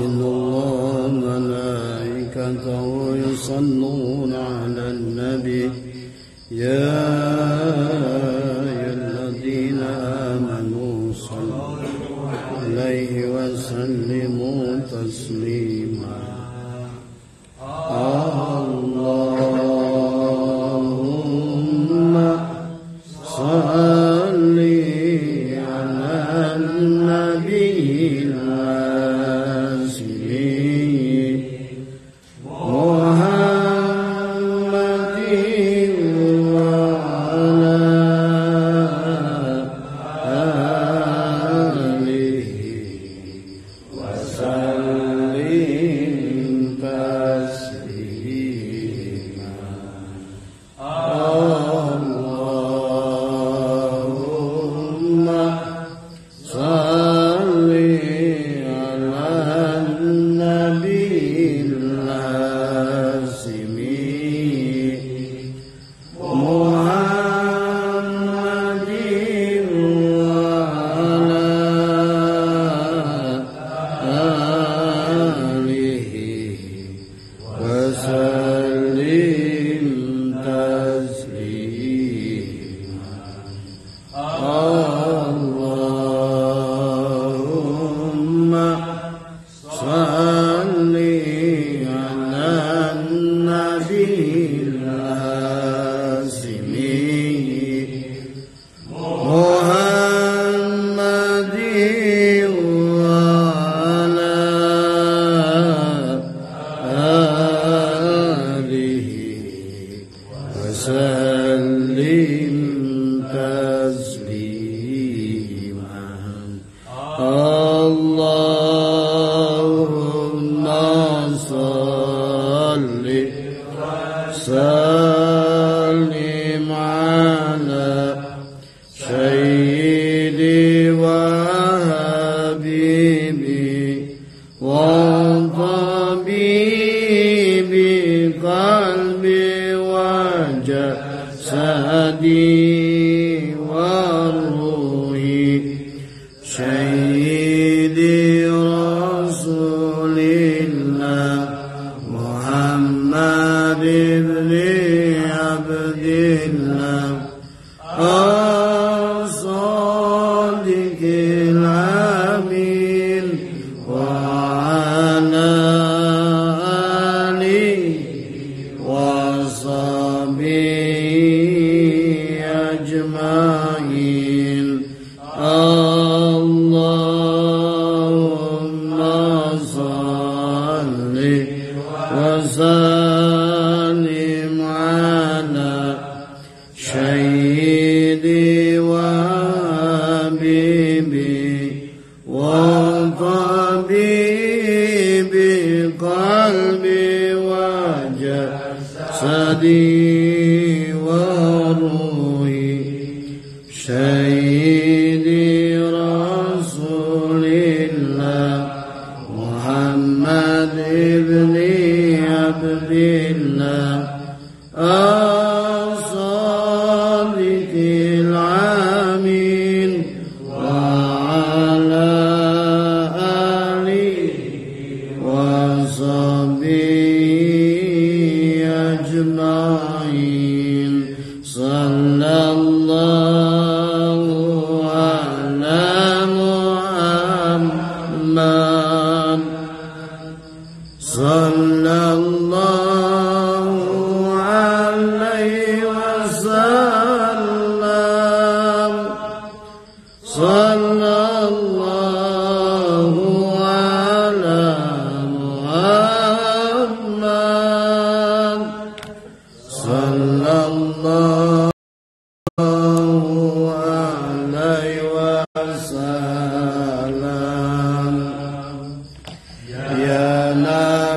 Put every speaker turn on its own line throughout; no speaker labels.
إن الله وملائكته يصلون على النبي يا أيها الذين آمنوا صلوا عليه وسلموا تسليما اللهم صل على النبي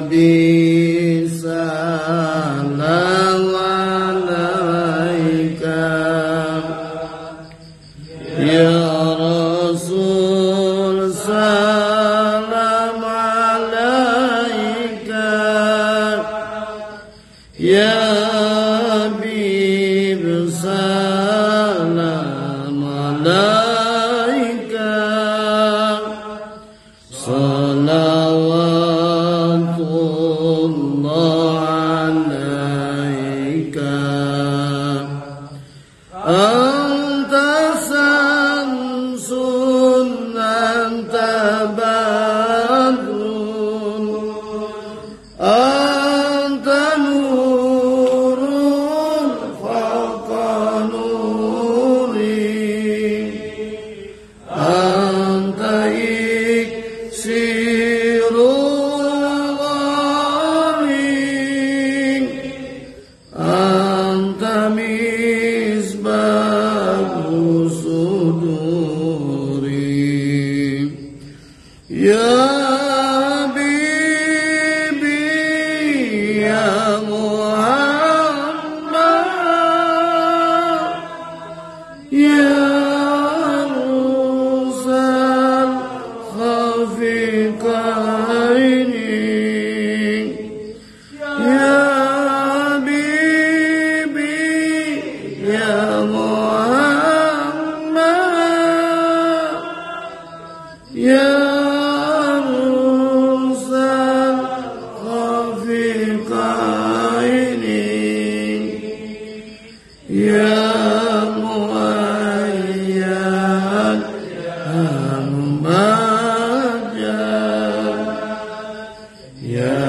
Nabi
salawatullah alaika anta samsun anta badrun anta nurun fawqa nuri anta iksirul alim anta misbahu suduri ya habibi ya Muhammad ya rusal khafiqa ini ya habibi ya Muhammad ya rusal khafiqa ini ya muayyad ya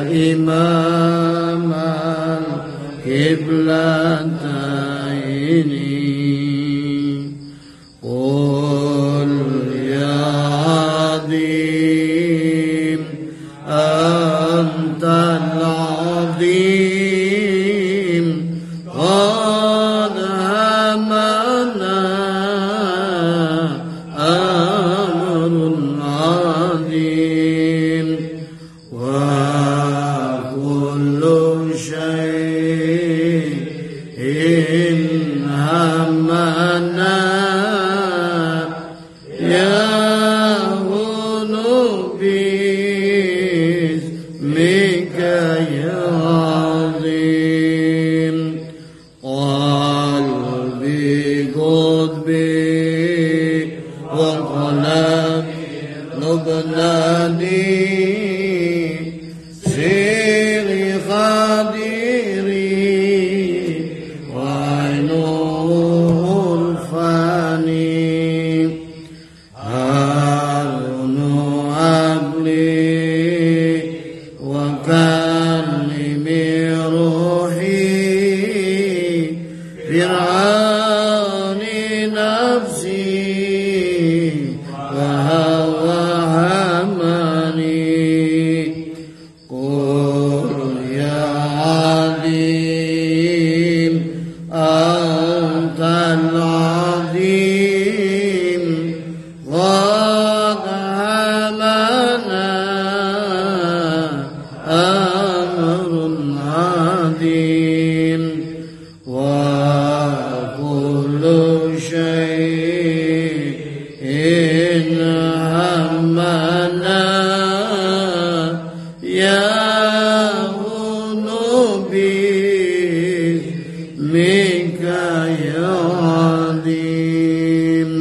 imam al-qiblataini qul ya azim anta al-azim qad hamana amrun azim wa kullu shay'in hamana ya hunubis mika ya azim qalbi qudbi wa qalbi nubnani siri khadiri wa ainul fani harunu abli wa kalimi ruhi fir'ani nafsi wa hawa hamani qul ya alim anta al-azim qad hamana amrun azim wa kullu shay'in hamana ya hunubis mika ya azim.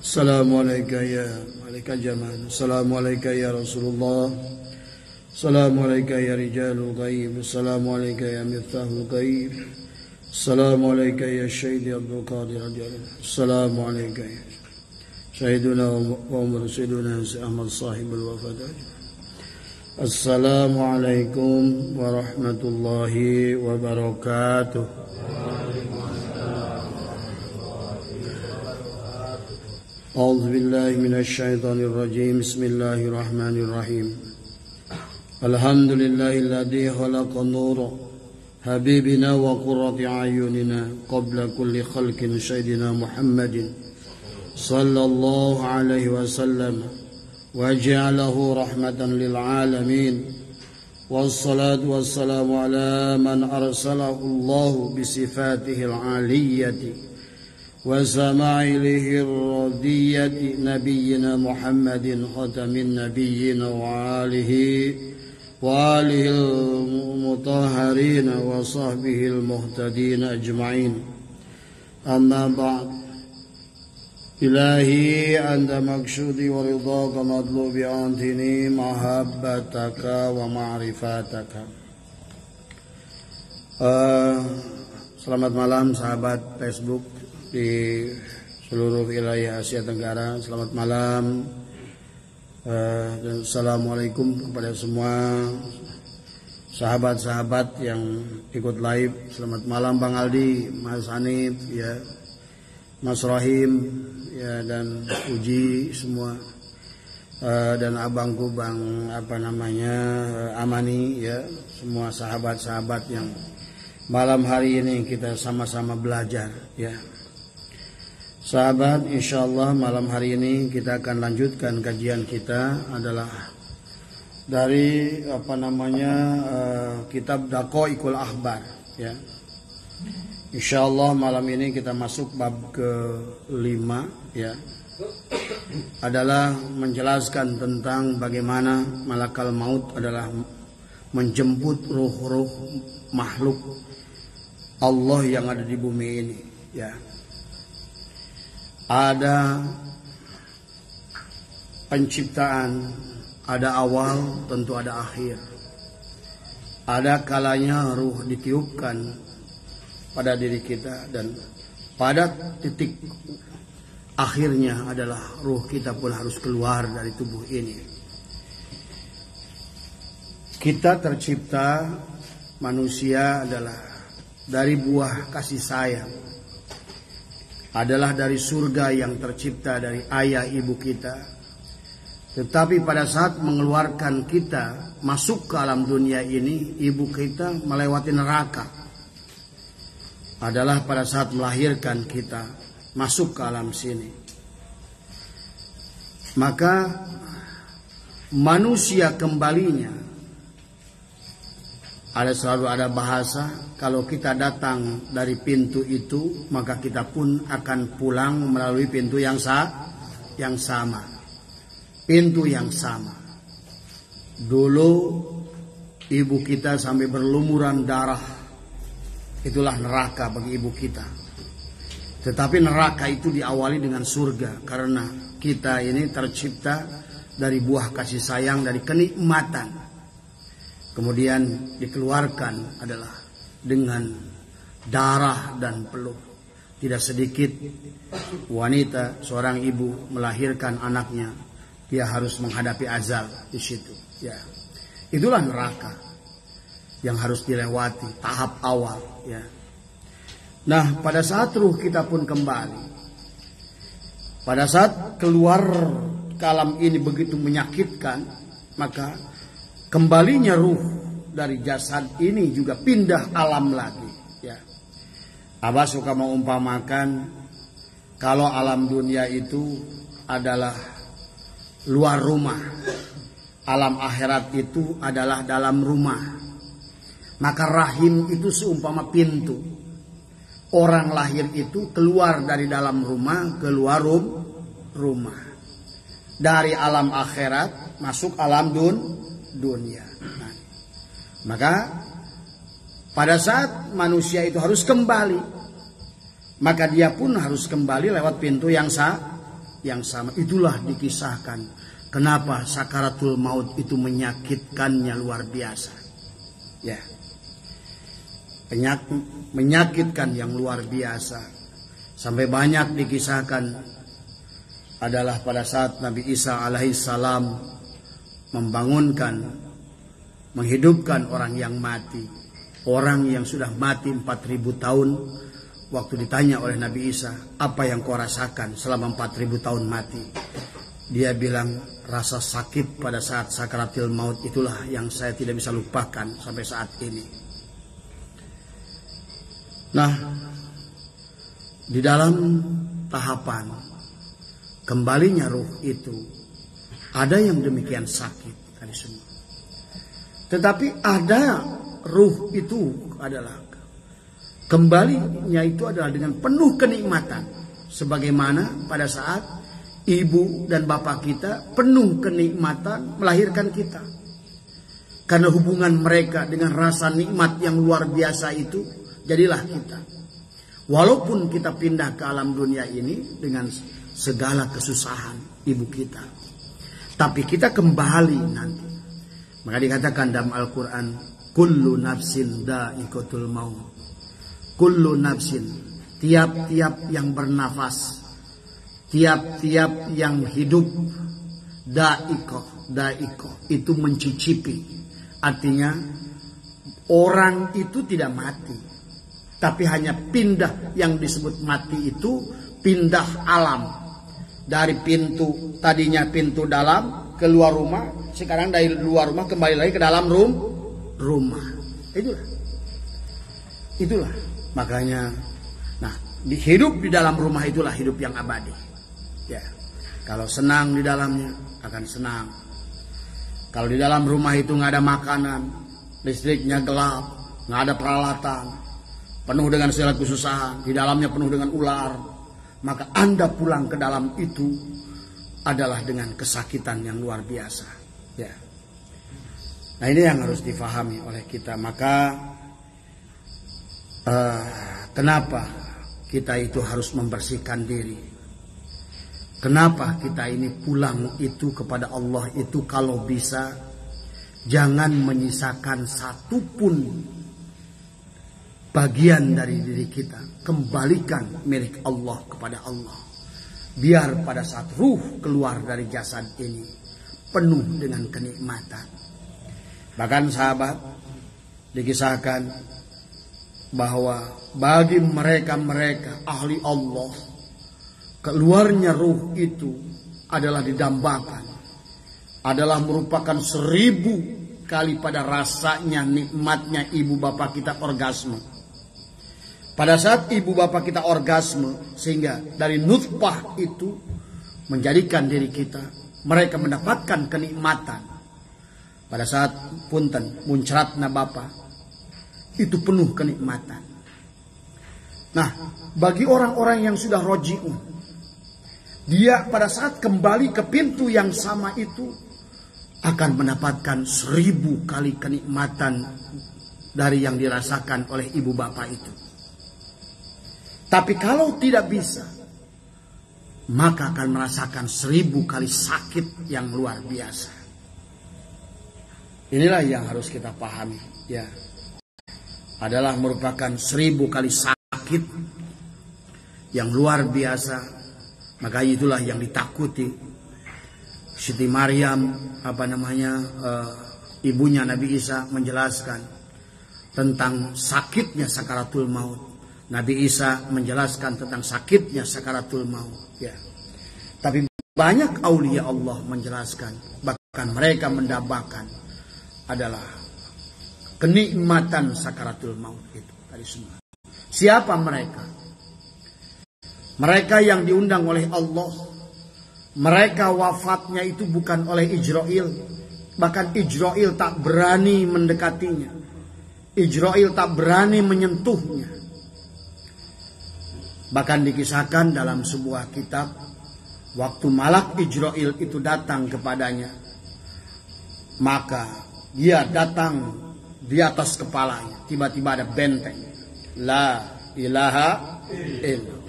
Assalamualaikum ya malaikat jamal. Assalamualaikum ya Rasulullah. Assalamualaikum ya rijalul ghaib. Assalamualaikum ya miftahul ghaib. Assalamualaikum ya Syahid Abdul Qadir radhiyallahu. Assalamualaikum ya Sayyiduna wa mursiduna Ahmad sahibul wafat. Assalamualaikum warahmatullahi wabarakatuh. أعوذ بالله من الشيطان الرجيم بسم الله الرحمن الرحيم الحمد لله الذي خلق النور حبيبنا وقرة أعيننا قبل كل خلق سيدنا محمد صلى الله عليه وسلم وجعله رحمة للعالمين والصلاة والسلام على من أرسله الله بصفاته العالية وسماعله الرضية نبينا محمد خاتم النبيين وآله المطهرين وصحبه المهتدين أجمعين. أما بعد إلهي أنت مقصودي ورضاك مطلوبي أنتني محبتك ومعرفتك. Selamat malam sahabat Facebook di seluruh wilayah Asia Tenggara. Selamat malam dan assalamualaikum kepada semua sahabat-sahabat yang ikut live. Selamat malam Bang Aldi, Mas Hanif, ya, Mas Rahim, ya, dan Uji semua, dan abangku Bang Amani, ya, semua sahabat-sahabat yang malam hari ini kita sama-sama belajar, ya. Sahabat, insyaallah malam hari ini kita akan lanjutkan kajian kita adalah dari kitab Daqaiqul Akhbar, ya. Insyaallah malam ini kita masuk bab ke-5, ya. Adalah menjelaskan tentang bagaimana malakal maut adalah menjemput ruh-ruh makhluk Allah yang ada di bumi ini, ya. Ada penciptaan, ada awal, tentu ada akhir. Ada kalanya ruh ditiupkan pada diri kita dan pada titik akhirnya adalah ruh kita pun harus keluar dari tubuh ini. Kita tercipta, manusia adalah dari buah kasih sayang, adalah dari surga yang tercipta dari ayah ibu kita. Tetapi pada saat mengeluarkan kita masuk ke alam dunia ini, ibu kita melewati neraka. Adalah pada saat melahirkan kita masuk ke alam sini. Maka manusia kembalinya selalu ada bahasa, kalau kita datang dari pintu itu, maka kita pun akan pulang melalui pintu yang sama. Pintu yang sama. Dulu ibu kita sampai berlumuran darah. Itulah neraka bagi ibu kita. Tetapi neraka itu diawali dengan surga, karena kita ini tercipta dari buah kasih sayang, dari kenikmatan. Kemudian dikeluarkan adalah dengan darah dan peluh. Tidak sedikit wanita, seorang ibu melahirkan anaknya, dia harus menghadapi azab di situ. Ya, itulah neraka yang harus dilewati tahap awal. Ya. Nah, pada saat ruh kita pun kembali, pada saat keluar ke alam ini begitu menyakitkan, maka kembalinya ruh dari jasad ini juga pindah alam lagi, ya. Abah suka mengumpamakan kalau alam dunia itu adalah luar rumah, alam akhirat itu adalah dalam rumah. Maka rahim itu seumpama pintu. Orang lahir itu keluar dari dalam rumah, keluar rumah. Dari alam akhirat masuk alam dunia. Nah, maka pada saat manusia itu harus kembali, maka dia pun harus kembali lewat pintu yang sama. Itulah dikisahkan kenapa sakaratul maut itu menyakitkannya luar biasa, ya. Menyakitkan yang luar biasa, sampai banyak dikisahkan adalah pada saat Nabi Isa alaihissalam membangunkan, menghidupkan orang yang mati. Orang yang sudah mati 4.000 tahun. Waktu ditanya oleh Nabi Isa, apa yang kau rasakan selama 4.000 tahun mati? Dia bilang, rasa sakit pada saat sakaratil maut itulah yang saya tidak bisa lupakan sampai saat ini. Nah, di dalam tahapan kembalinya ruh itu, ada yang demikian sakit tadi semua. Tetapi ada ruh itu adalah kembalinya itu adalah dengan penuh kenikmatan. Sebagaimana pada saat ibu dan bapak kita penuh kenikmatan melahirkan kita. Karena hubungan mereka dengan rasa nikmat yang luar biasa itu, jadilah kita. Walaupun kita pindah ke alam dunia ini dengan segala kesusahan ibu kita. Tapi kita kembali nanti. Maka dikatakan dalam Al-Quran, kullu nafsin dha'iqatul maut. Kullu nafsin, tiap-tiap yang bernafas, tiap-tiap yang hidup, dha'iqah itu mencicipi. Artinya orang itu tidak mati, tapi hanya pindah. Yang disebut mati itu pindah alam. Dari pintu, tadinya pintu dalam, keluar rumah. Sekarang dari luar rumah kembali lagi ke dalam rumah. Itulah. Makanya, hidup di dalam rumah itulah hidup yang abadi. Ya, kalau senang di dalamnya akan senang. Kalau di dalam rumah itu nggak ada makanan, listriknya gelap, nggak ada peralatan, penuh dengan segala kesusahan, di dalamnya penuh dengan ular, maka Anda pulang ke dalam itu adalah dengan kesakitan yang luar biasa. Ya. Nah, ini yang harus difahami oleh kita. Maka kenapa kita itu harus membersihkan diri? Kenapa kita ini pulang itu kepada Allah itu kalau bisa jangan menyisakan satupun bagian dari diri kita. Kembalikan milik Allah kepada Allah. Biar pada saat ruh keluar dari jasad ini penuh dengan kenikmatan. Bahkan sahabat dikisahkan bahwa bagi mereka-mereka ahli Allah, keluarnya ruh itu adalah didambakan, adalah merupakan 1000 kali pada rasanya nikmatnya ibu bapak kita orgasme. Pada saat ibu bapak kita orgasme, sehingga dari nutfah itu menjadikan diri kita, mereka mendapatkan kenikmatan. Pada saat punten muncratna bapak, itu penuh kenikmatan. Nah, bagi orang-orang yang sudah roji'un, dia pada saat kembali ke pintu yang sama itu akan mendapatkan 1000 kali kenikmatan dari yang dirasakan oleh ibu bapak itu. Tapi kalau tidak bisa, maka akan merasakan 1000 kali sakit yang luar biasa. Inilah yang harus kita pahami, ya. Adalah merupakan 1000 kali sakit yang luar biasa. Maka itulah yang ditakuti Siti Maryam, ibunya Nabi Isa menjelaskan tentang sakitnya sakaratul maut. Nabi Isa menjelaskan tentang sakitnya sakaratul maut, ya. Tapi banyak aulia Allah menjelaskan, bahkan mereka mendambakan adalah kenikmatan sakaratul maut itu tadi semua. Siapa mereka? Mereka yang diundang oleh Allah. Mereka wafatnya itu bukan oleh Ijrail. Bahkan Ijrail tak berani mendekatinya. Ijrail tak berani menyentuhnya. Bahkan dikisahkan dalam sebuah kitab, waktu malak Ijrail itu datang kepadanya, maka dia datang di atas kepalanya. Tiba-tiba ada benteng. La ilaha illallah.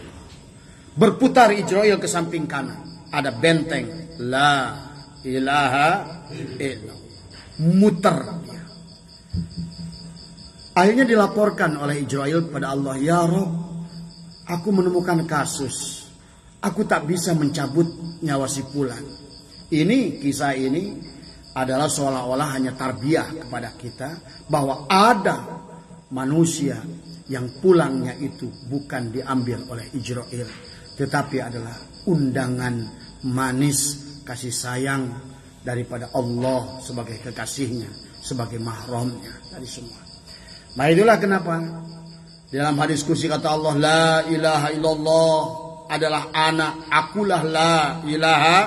Berputar Ijrail ke samping kanan. Ada benteng. La ilaha illallah. Muter dia. Akhirnya dilaporkan oleh Ijrail kepada Allah. Ya Rabb, aku menemukan kasus. Aku tak bisa mencabut nyawa si fulan. Kisah ini adalah seolah-olah hanya tarbiyah kepada kita. Bahwa ada manusia yang pulangnya itu bukan diambil oleh Ijrail, tetapi adalah undangan manis kasih sayang daripada Allah sebagai kekasihnya, sebagai mahramnya dari semua. Nah, itulah kenapa dalam hadis kursi kata Allah, la ilaha illallah adalah anak, akulah la ilaha,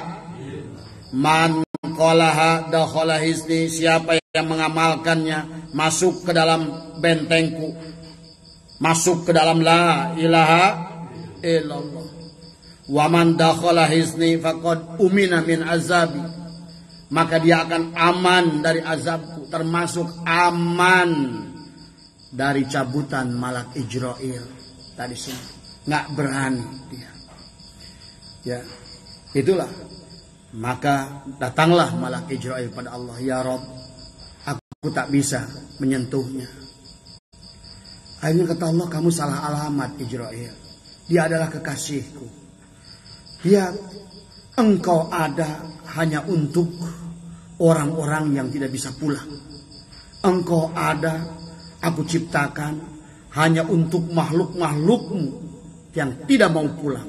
man qalaha dakhala hisni, siapa yang mengamalkannya masuk ke dalam bentengku, masuk ke dalam la ilaha illallah. Wa man dakhala hisni faqad umina min azabi, maka dia akan aman dari azabku, termasuk aman dari cabutan malak Ijrail tadi semua. Nggak berani dia. Ya, itulah. Maka datanglah malaikat Jibril pada Allah, ya Rabb, aku tak bisa menyentuhnya. Akhirnya kata Allah, kamu salah alamat Jibril. Dia adalah kekasihku. Engkau ada hanya untuk orang-orang yang tidak bisa pulang. Engkau ada, aku ciptakan hanya untuk makhluk-makhlukmu yang tidak mau pulang.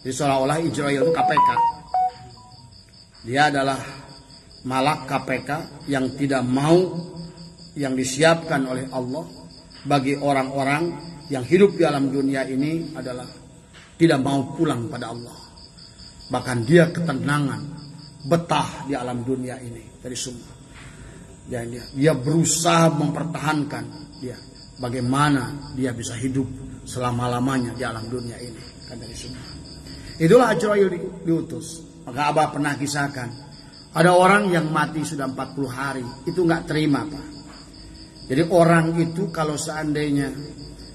Jadi seolah-olah Jibril itu KPK. Dia adalah malak KPK yang tidak mau, yang disiapkan oleh Allah bagi orang-orang yang hidup di alam dunia ini adalah tidak mau pulang pada Allah. Bahkan dia ketenangan, betah di alam dunia ini dari semua. Dia berusaha mempertahankan bagaimana dia bisa hidup selama-lamanya di alam dunia ini kan dari semua. Itulah Jibril diutus. Maka Abah pernah kisahkan, ada orang yang mati sudah 40 hari, itu nggak terima, Pak. Jadi orang itu kalau seandainya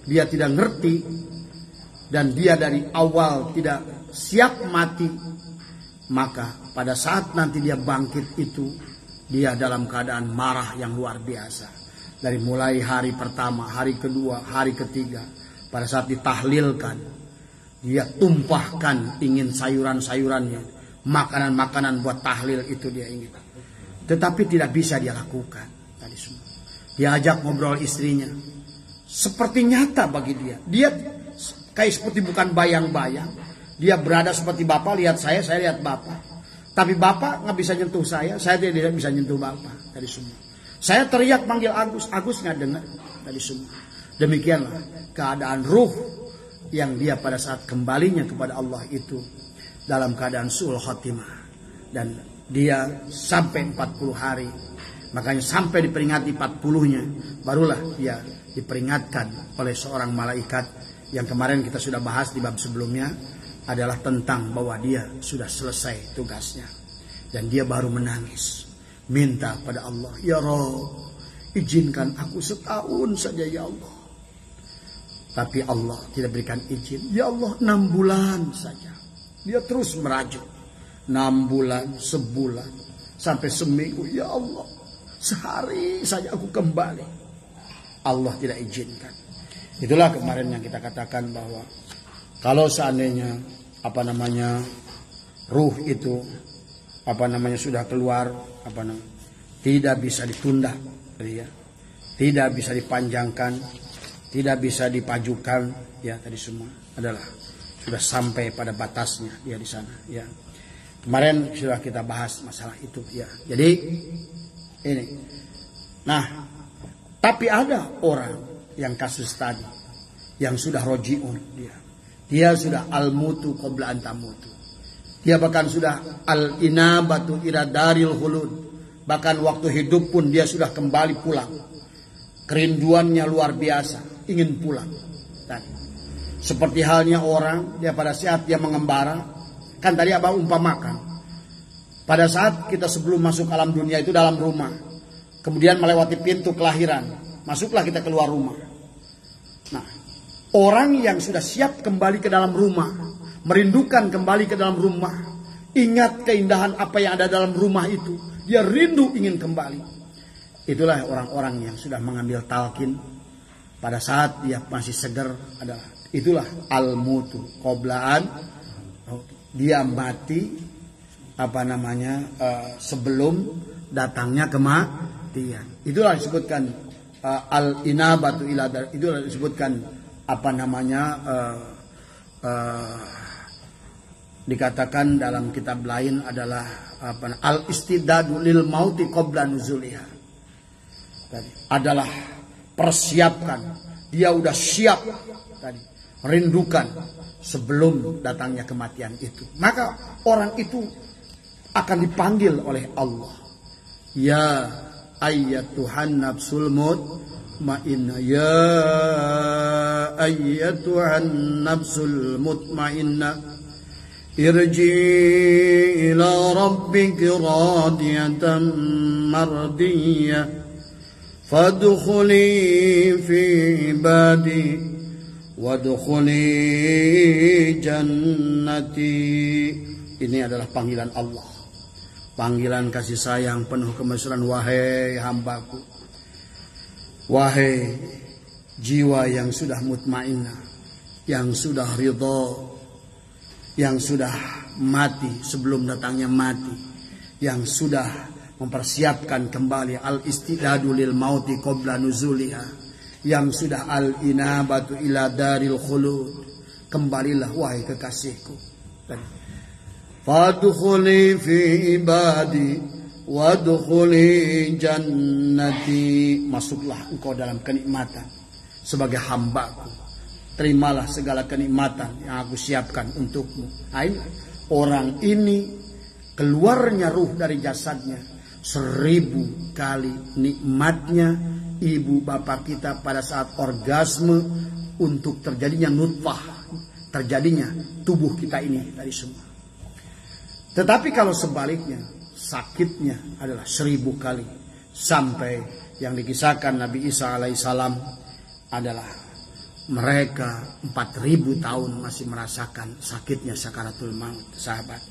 dia tidak ngerti dan dia dari awal tidak siap mati, maka pada saat nanti dia bangkit itu dia dalam keadaan marah yang luar biasa. Dari mulai hari pertama, hari kedua, hari ketiga, pada saat ditahlilkan, dia tumpahkan ingin sayuran-sayurannya, makanan-makanan buat tahlil itu dia ingin. Tetapi tidak bisa dia lakukan tadi semua. Dia ajak ngobrol istrinya, seperti nyata bagi dia. Dia kayak seperti bukan bayang-bayang. Dia berada seperti Bapak, lihat saya lihat Bapak. Tapi Bapak nggak bisa nyentuh saya tidak bisa nyentuh Bapak. Dari semua. Saya teriak panggil Agus nggak dengar. Dari semua. Demikianlah keadaan ruh yang dia pada saat kembalinya kepada Allah itu dalam keadaan su'ul khotimah. Dan dia sampai 40 hari. Makanya sampai diperingati 40-nya barulah dia diperingatkan oleh seorang malaikat yang kemarin kita sudah bahas di bab sebelumnya, adalah tentang bahwa dia sudah selesai tugasnya. Dan dia baru menangis, minta pada Allah, ya Rabb, izinkan aku setahun saja ya Allah. Tapi Allah tidak berikan izin. Ya Allah, 6 bulan saja. Dia terus merajuk, 6 bulan, sebulan, sampai seminggu. Ya Allah, sehari saja aku kembali. Allah tidak izinkan. Itulah kemarin yang kita katakan bahwa kalau seandainya ruh itu sudah keluar, tidak bisa ditunda, tidak bisa dipanjangkan, tidak bisa dipajukan, ya tadi semua adalah sudah sampai pada batasnya dia di sana, ya. Kemarin sudah kita bahas masalah itu, ya. Jadi ini, nah, tapi ada orang yang kasus tadi yang sudah rojiun dia sudah al-mutu qabla an tamutu. Dia bahkan sudah al-inabatu ila daril khulud. Bahkan waktu hidup pun dia sudah kembali pulang. Kerinduannya luar biasa, ingin pulang. Tadi. Seperti halnya orang, dia pada saat dia mengembara, kan tadi Abah umpamakan. Pada saat kita sebelum masuk alam dunia itu dalam rumah, kemudian melewati pintu kelahiran, masuklah kita keluar rumah. Nah, orang yang sudah siap kembali ke dalam rumah, merindukan kembali ke dalam rumah, ingat keindahan apa yang ada dalam rumah itu, dia rindu ingin kembali. Itulah orang-orang yang sudah mengambil talqin pada saat dia masih segar, itulah al-mutu qoblaan, dia mati sebelum datangnya kematian. Itulah disebutkan al-inabatu ila dar, itulah disebutkan dikatakan dalam kitab lain adalah al-istidadu lil mauti qabla nuzuliha. Adalah persiapkan, dia udah siap tadi, rindukan sebelum datangnya kematian itu. Maka orang itu akan dipanggil oleh Allah, ya ayyatuhan nafsul mutmainnah, ya ayyatuhan nafsul mutmainnah, irji ila rabbiki radiyatan mardiyah, fadkhuli fi ibadi wadkhuli jannati. Ini adalah panggilan Allah, panggilan kasih sayang penuh kemesraan. Wahai hambaku, wahai jiwa yang sudah mutmainnah, yang sudah ridha, yang sudah mati sebelum datangnya mati, yang sudah mempersiapkan kembali al-istidadu lil mauti qabla nuzuliha, yang sudah al-inabatu ila daril khulud. Kembalilah wahai kekasihku, fadkhuli fi ibadi wadkhuli jannati. Masuklah engkau dalam kenikmatan sebagai hambaku, terimalah segala kenikmatan yang aku siapkan untukmu. Orang ini keluarnya ruh dari jasadnya 1000 kali nikmatnya ibu bapak kita pada saat orgasme untuk terjadinya nutfah, terjadinya tubuh kita ini dari semua. Tetapi kalau sebaliknya, sakitnya adalah 1000 kali. Sampai yang dikisahkan Nabi Isa alaihissalam adalah mereka 4000 tahun masih merasakan sakitnya sakaratul maut, sahabat.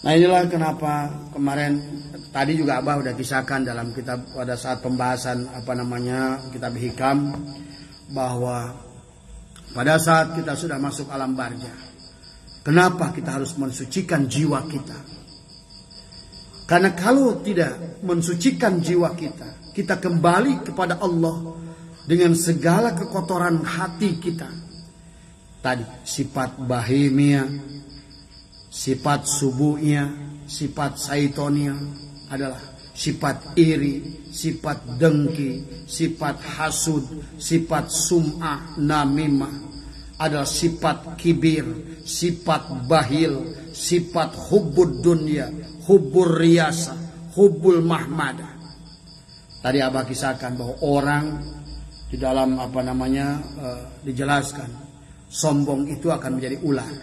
Nah, inilah kenapa kemarin tadi juga Abah udah kisahkan dalam kitab pada saat pembahasan kitab Hikam, bahwa pada saat kita sudah masuk alam barzah, kenapa kita harus mensucikan jiwa kita? Karena kalau tidak mensucikan jiwa kita, kita kembali kepada Allah dengan segala kekotoran hati kita. Tadi sifat bahimia, sifat subuhnya, sifat saitonia adalah sifat iri, sifat dengki, sifat hasud, sifat sum'ah, namimah, adalah sifat kibir, sifat bahil, sifat hubbud dunya, hubbur riyasa, hubbul mahmadah. Tadi Abah kisahkan bahwa orang di dalam dijelaskan sombong itu akan menjadi ular.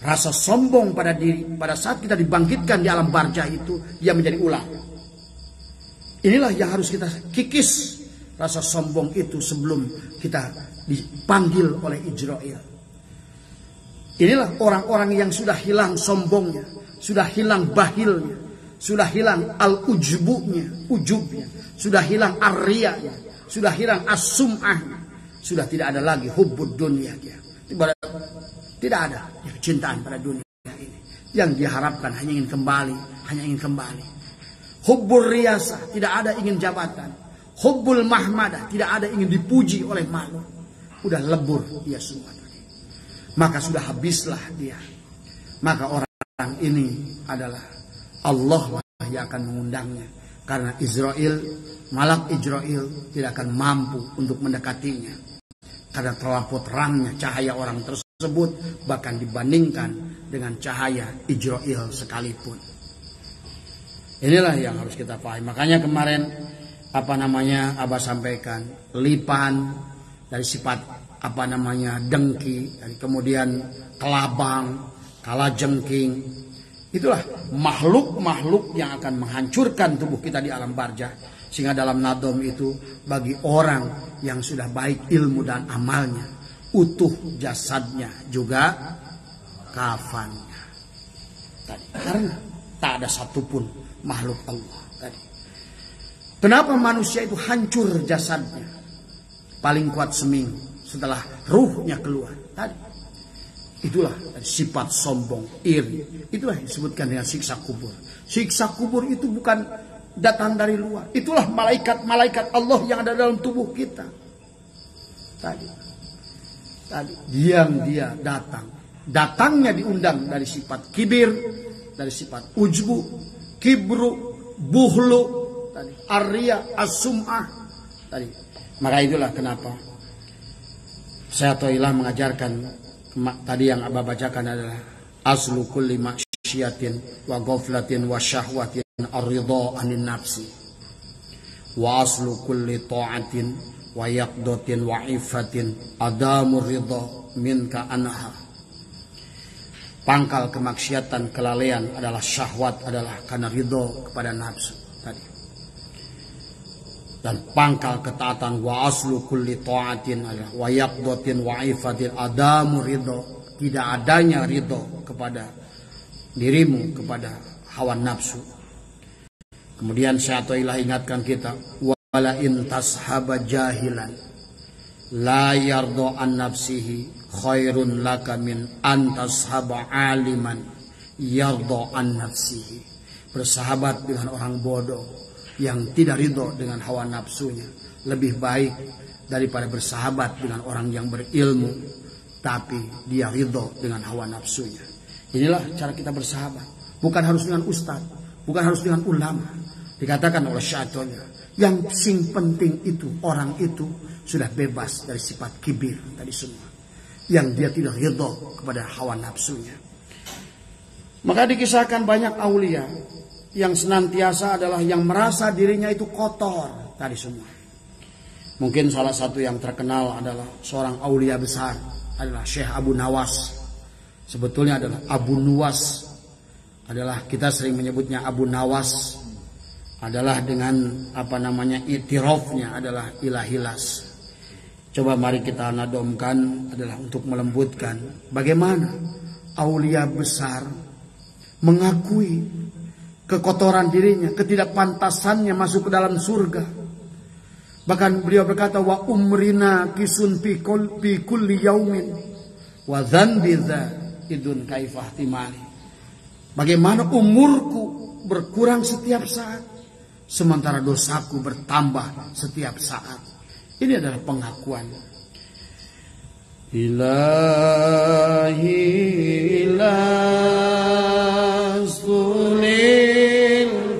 Rasa sombong pada diri pada saat kita dibangkitkan di alam barzah itu, ia menjadi ular. Inilah yang harus kita kikis, rasa sombong itu sebelum kita dipanggil oleh Ijrail. Inilah orang-orang yang sudah hilang sombongnya, sudah hilang bahilnya, sudah hilang al-ujubnya, sudah hilang ar-riyanya, sudah hilang as-sum'ahnya, sudah tidak ada lagi hubbud dunya. Tidak ada kecintaan pada dunia ini. Yang diharapkan hanya ingin kembali. Hubbur riyasa, tidak ada ingin jabatan. Hubbul mahmadah, tidak ada ingin dipuji oleh makhluk. Udah lebur dia semua. Maka sudah habislah dia. Maka orang ini adalah Allah lah yang akan mengundangnya. Karena malak Ijrail tidak akan mampu untuk mendekatinya. Karena terlampau terangnya cahaya orang tersebut, bahkan dibandingkan dengan cahaya Ijrail sekalipun. Inilah yang harus kita pahami. Makanya kemarin Abah sampaikan lipan dari sifat dengki, dan kemudian kelabang, kalajengking. Itulah makhluk-makhluk yang akan menghancurkan tubuh kita di alam barzah. Sehingga dalam nadom itu, bagi orang yang sudah baik ilmu dan amalnya, utuh jasadnya juga kafannya. Karena tak ada satupun makhluk Allah tadi. Kenapa manusia itu hancur jasadnya? Paling kuat seminggu setelah ruhnya keluar. Tadi itulah sifat sombong, iri. Itulah disebutkan dengan siksa kubur. Siksa kubur itu bukan datang dari luar. Itulah malaikat-malaikat Allah yang ada dalam tubuh kita. Tadi dia datang. Datangnya diundang dari sifat kibir, dari sifat ujbu, kibru, buhlu, tadi arya, as-sum'ah. Tadi. Maka itulah kenapa saya Toilah mengajarkan tadi yang Abah bacakan adalah aslu kulli maksyiatin wa ghaflatin wa syahwatin ar-ridha anin nafsi wa aslu kulli ta'atin wa yaqdatin wa ifatin adamur ridha minka anha. Pangkal kemaksiatan, kelalaian adalah syahwat, adalah karena ridha kepada nafsu tadi. Dan pangkal ketaatan wa aslu kulli ta'atin wa yaqdatin wa ifatin adamu ridho, tidak adanya ridho kepada dirimu, kepada hawa nafsu. Kemudian Syaikhullah ingatkan kita, wala in tashaba jahilan la yardo an nafsihi khairun laka min an tashaba aliman yardo an nafsihi. Bersahabat dengan orang bodoh yang tidak ridho dengan hawa nafsunya lebih baik daripada bersahabat dengan orang yang berilmu tapi dia ridho dengan hawa nafsunya. Inilah cara kita bersahabat. Bukan harus dengan ustaz, bukan harus dengan ulama. Dikatakan oleh Syaikhullah, yang sing penting itu orang itu sudah bebas dari sifat kibir tadi semua, yang dia tidak ridho kepada hawa nafsunya. Maka dikisahkan banyak aulia yang senantiasa adalah yang merasa dirinya itu kotor tadi semua. Mungkin salah satu yang terkenal adalah seorang aulia besar, adalah Syekh Abu Nawas. Sebetulnya adalah Abu Nuwas, adalah kita sering menyebutnya Abu Nawas, adalah dengan itirafnya adalah ilahilas. Coba mari kita nadomkan adalah untuk melembutkan bagaimana aulia besar mengakui kekotoran dirinya, ketidakpantasannya masuk ke dalam surga. Bahkan beliau berkata, wa umrina kisun fi kulli yaumin wa dzanbi idun kaifah timali. Bagaimana umurku berkurang setiap saat, sementara dosaku bertambah setiap saat. Ini adalah pengakuan. Ilahi lasulil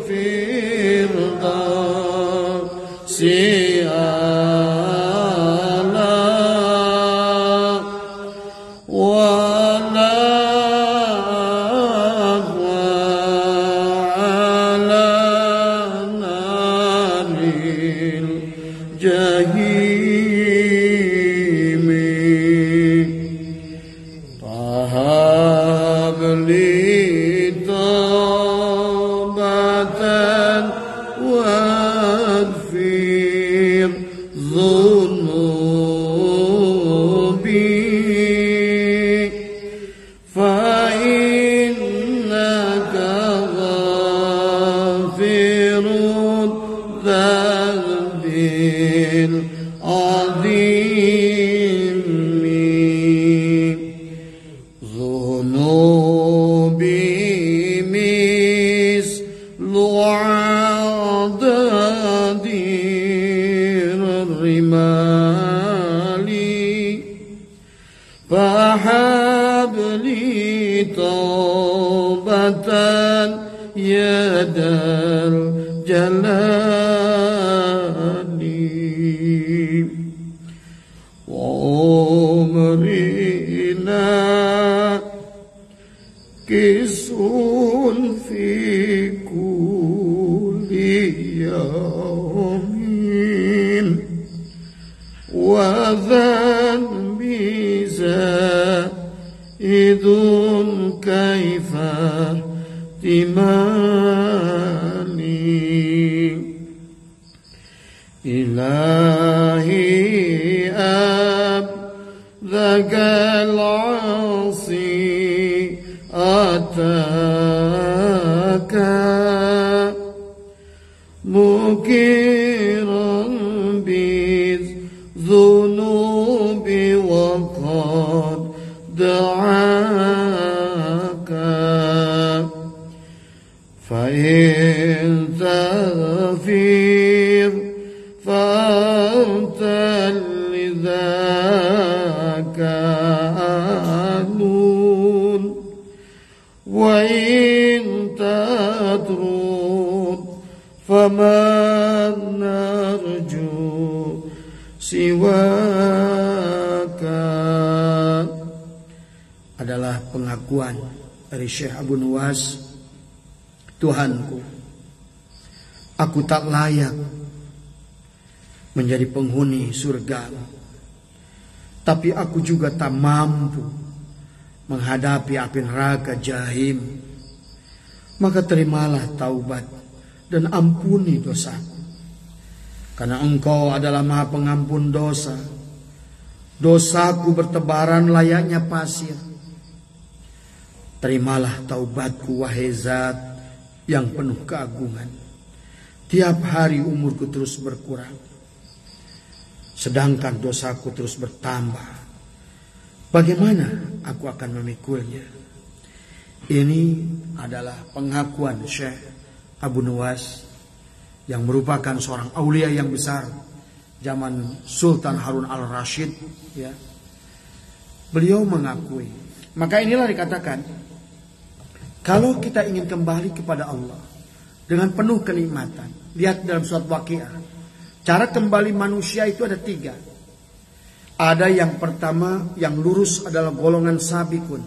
firdausi ala wala ala naril jahim. فهب لي توبة يا ذا الجلال وعمرنا كسر في كل يوم وذنبي زائد كيف احتمالي إلهي أبلغ العاصي أتاك مكرا بالذنوب وقد دعاك فإن تغفر فأنت لذاك أهل وإن تترك فما نرجو سواك. Adalah pengakuan dari Syekh Abu Nuwas, Tuhanku, aku tak layak menjadi penghuni surga, tapi aku juga tak mampu menghadapi api neraka jahim. Maka terimalah taubat dan ampuni dosaku. Karena Engkau adalah Maha Pengampun dosa. Dosaku bertebaran layaknya pasir. Terimalah taubatku wahai Zat yang penuh keagungan. Tiap hari umurku terus berkurang, sedangkan dosaku terus bertambah. Bagaimana aku akan memikulnya? Ini adalah pengakuan Syekh Abu Nuwas yang merupakan seorang aulia yang besar zaman Sultan Harun al-Rashid, ya. Beliau mengakui. Maka inilah dikatakan, kalau kita ingin kembali kepada Allah dengan penuh kenikmatan. Lihat dalam surat Waqiah. Cara kembali manusia itu ada 3. Ada yang pertama, yang lurus adalah golongan sabikun.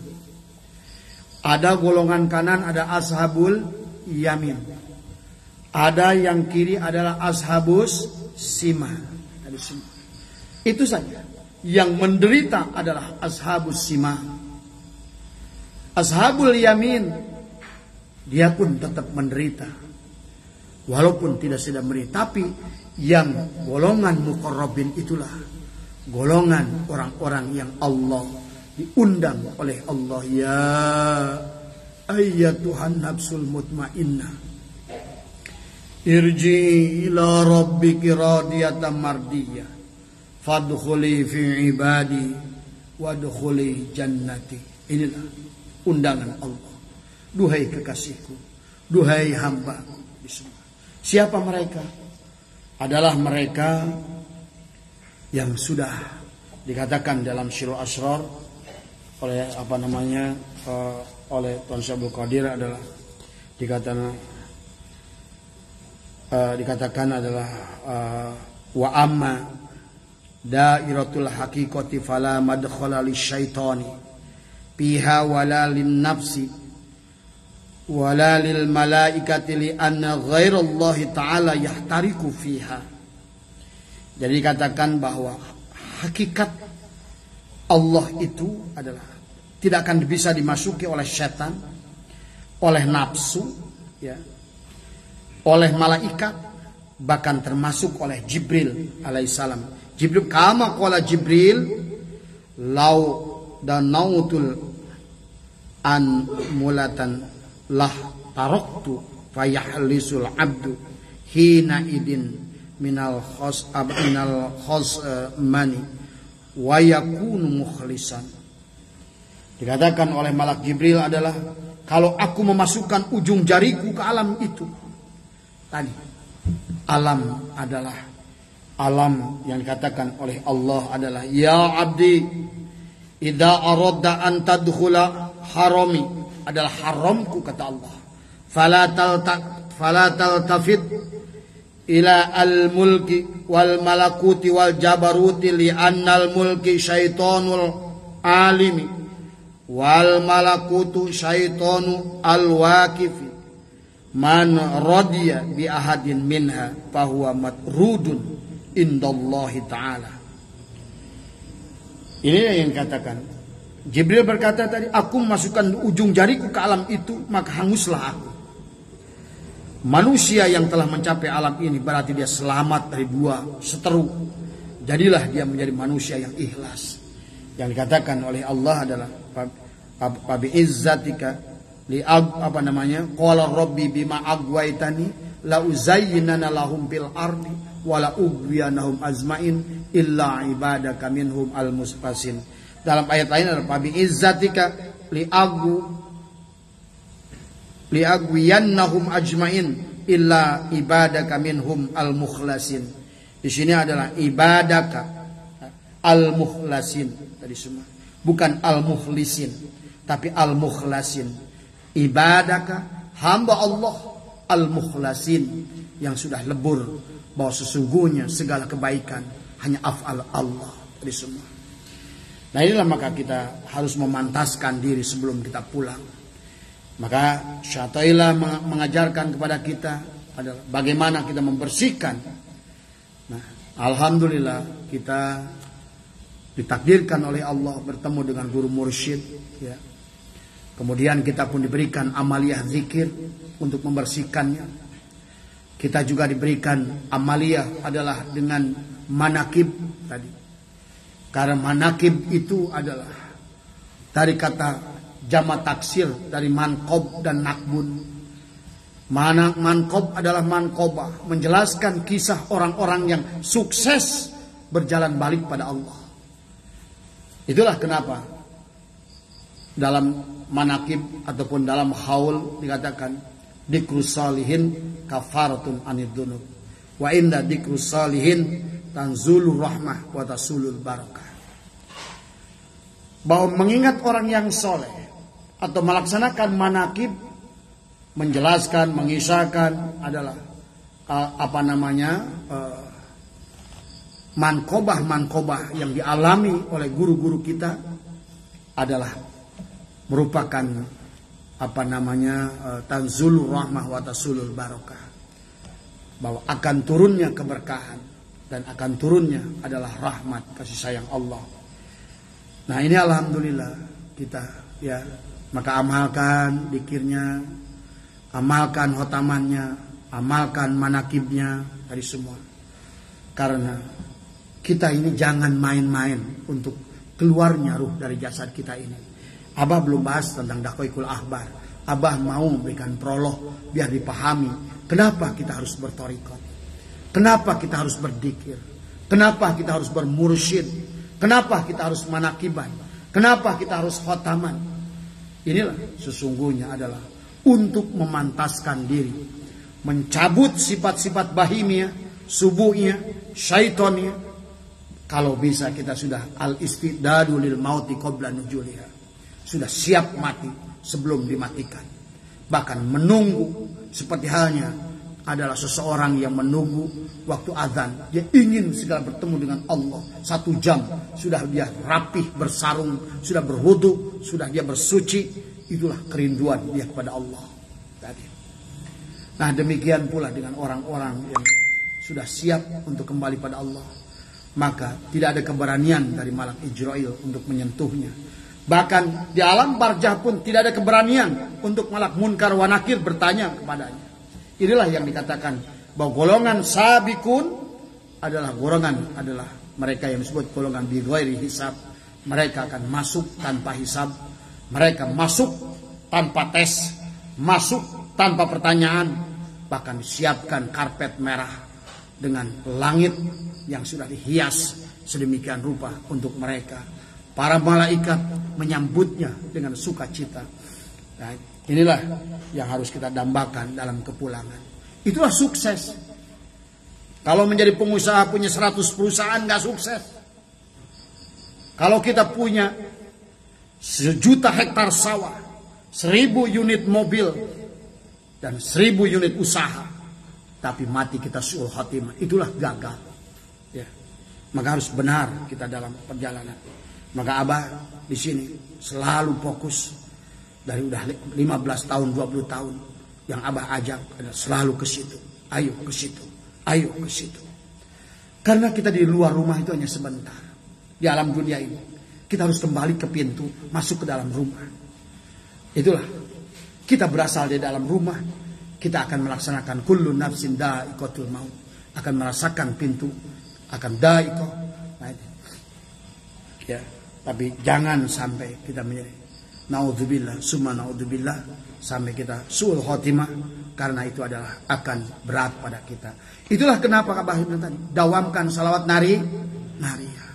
Ada golongan kanan, ada ashabul yamin. Ada yang kiri adalah ashabus simah. Itu saja. Yang menderita adalah ashabus simah. Ashabul yamin, dia pun tetap menderita. Walaupun tidak sedang menderita. Tapi yang golongan muqarrabin itulah golongan orang-orang yang Allah diundang oleh Allah. Ya ayyatuhan nafsul mutmainnah, irji ila rabbiki radiyatan mardiyah, fadkhuli fi ibadi wadkhuli jannati. Inilah undangan Allah. Duhai kekasihku, duhai hamba-Ku. Siapa mereka? Adalah mereka yang sudah dikatakan dalam Syirul Asrar oleh oleh Tuan Syekh Abdul Qadir adalah dikatakan adalah wa amma dairatul haqiqati fala madkhala lisyaitani fiha wala lin nafsi wala lil malaikati li anna ghairallahi ta'ala yahtariku fiha. Jadi katakan bahwa hakikat Allah itu adalah tidak akan bisa dimasuki oleh setan, oleh nafsu, ya, oleh malaikat, bahkan termasuk oleh Jibril alaihissalam. Jibril kama qala Jibril law danautul an mulatan lah taroktu fayahlisul abdu hina idin minal khosmani wa yakunu mukhlisan. Dikatakan oleh malak Jibril adalah, kalau aku memasukkan ujung jariku ke alam itu tadi, alam adalah alam yang dikatakan oleh Allah adalah ya abdi idza aradda an tadkhula harami, adalah haramku kata Allah. Fala taltafit ila al-mulki wal malakuti wal jabaruti li annal mulki syaitonul alimi wal malakutu syaitonu al-waqifi man radiya bi ahadin minha fahuwa matrudun indallahi ta'ala. Ini yang katakan Jibril berkata tadi, aku memasukkan ujung jariku ke alam itu, maka hanguslah aku. Manusia yang telah mencapai alam ini berarti dia selamat dari 2 seteru. Jadilah dia menjadi manusia yang ikhlas. Yang dikatakan oleh Allah adalah Fabi izzatika qala rabbi bima agwaitani la uzayyinana lahum fil ardi wa la ughwiyanahum azmain illa ibadaka minhum al-musfasin. Dalam ayat lain adalah Fabi izzatika liagwiyannahum ajmain illa ibadaka minhum al-mukhlasin. Di sini adalah ibadaka al-mukhlasin tadi semua. Bukan al-mukhlisin, tapi al-mukhlasin. Ibadaka hamba Allah al-mukhlasin yang sudah lebur bahwa sesungguhnya segala kebaikan hanya af'al Allah tadi semua. Nah inilah maka kita harus memantaskan diri sebelum kita pulang. Maka Syatailah mengajarkan kepada kita adalah bagaimana kita membersihkan. Nah, alhamdulillah kita ditakdirkan oleh Allah bertemu dengan guru mursyid, ya. Kemudian kita pun diberikan amaliyah zikir untuk membersihkannya. Kita juga diberikan amaliyah adalah dengan manakib tadi. Karena manakib itu adalah dari kata jama taksir dari mankob dan nakbun. Mankob adalah mankobah, menjelaskan kisah orang-orang yang sukses berjalan balik pada Allah. Itulah kenapa dalam manakib ataupun dalam haul dikatakan dzikrus salihin kafaratun anid dzunub wa inda dzikrus salihin tanzulur rahmah wa tasulul barakah. Bahwa mengingat orang yang soleh atau melaksanakan manakib, menjelaskan, mengisahkan adalah mankobah yang dialami oleh guru-guru kita adalah merupakan tanzulur rahmah wa tasulul barakah, bahwa akan turunnya keberkahan dan akan turunnya adalah rahmat kasih sayang Allah. Nah, ini alhamdulillah kita ya, maka amalkan dikirnya, amalkan hotamannya, amalkan manakibnya dari semua. Karena kita ini jangan main-main untuk keluarnya ruh dari jasad kita ini. Abah belum bahas tentang Daqaiqul Ahbar. Abah mau memberikan prolog biar dipahami kenapa kita harus berthariqat, kenapa kita harus berzikir, kenapa kita harus bermursyid, kenapa kita harus manakiban, kenapa kita harus khotaman. Inilah sesungguhnya adalah untuk memantaskan diri, mencabut sifat-sifat bahimia, subuhnya, syaitonnya. Kalau bisa kita sudah al-istidadu lil mauti qabla nujuliha, sudah siap mati sebelum dimatikan. Bahkan menunggu, seperti halnya adalah seseorang yang menunggu waktu azan. Dia ingin segera bertemu dengan Allah. 1 jam sudah dia rapih bersarung, sudah berwudu, sudah dia bersuci. Itulah kerinduan dia kepada Allah tadi. Nah, demikian pula dengan orang-orang yang sudah siap untuk kembali pada Allah. Maka tidak ada keberanian dari malak Ijrail untuk menyentuhnya. Bahkan di alam barzah pun tidak ada keberanian untuk malak Munkar wa Nakir bertanya kepadanya. Inilah yang dikatakan bahwa golongan sabikun adalah mereka yang disebut golongan bi ghairi hisab. Mereka akan masuk tanpa hisab. Mereka masuk tanpa tes, masuk tanpa pertanyaan. Bahkan disiapkan karpet merah dengan langit yang sudah dihias sedemikian rupa untuk mereka. Para malaikat menyambutnya dengan sukacita. Nah, inilah yang harus kita dambakan dalam kepulangan. Itulah sukses. Kalau menjadi pengusaha punya 100 perusahaan gak sukses. Kalau kita punya 1 juta hektar sawah, 1000 unit mobil, dan 1000 unit usaha, tapi mati kita su'ul khatimah, itulah gagal. Ya. Maka harus benar kita dalam perjalanan. Maka Abah di sini selalu fokus dari udah 15 tahun, 20 tahun yang Abah ajak adalah selalu ke situ. Ayo ke situ. Ayo ke situ. Karena kita di luar rumah itu hanya sebentar. Di alam dunia ini kita harus kembali ke pintu, masuk ke dalam rumah. Itulah kita berasal dari dalam rumah. Kita akan melaksanakan kullu nafsin dha'iqatul maut, akan merasakan pintu, akan dha'iqah. Ya, tapi jangan sampai kita menjadi naudzubillah, summa naudzubillah, sampai kita su'ul khotimah, karena itu adalah akan berat pada kita. Itulah kenapa Abah bilang tadi, dawamkan salawat nariyah.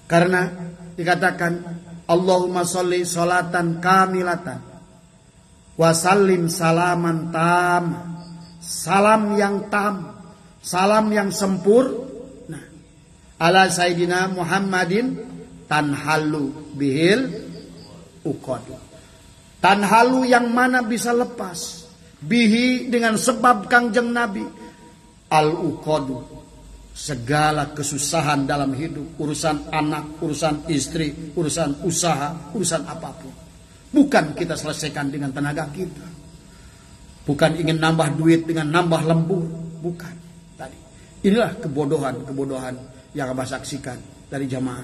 Karena dikatakan Allahumma sholli sholatan kamilatan wa sallim salaman tam, salam yang tam, salam yang sempurna ala sayyidina Muhammadin tanhalu bihil uqadu. Tanhalu yang mana bisa lepas, bihi dengan sebab Kangjeng Nabi, al uqadu, segala kesusahan dalam hidup, urusan anak, urusan istri, urusan usaha, urusan apapun. Bukan kita selesaikan dengan tenaga kita. Bukan ingin nambah duit dengan nambah lembur, bukan. Tadi inilah kebodohan yang Abah saksikan dari jamaah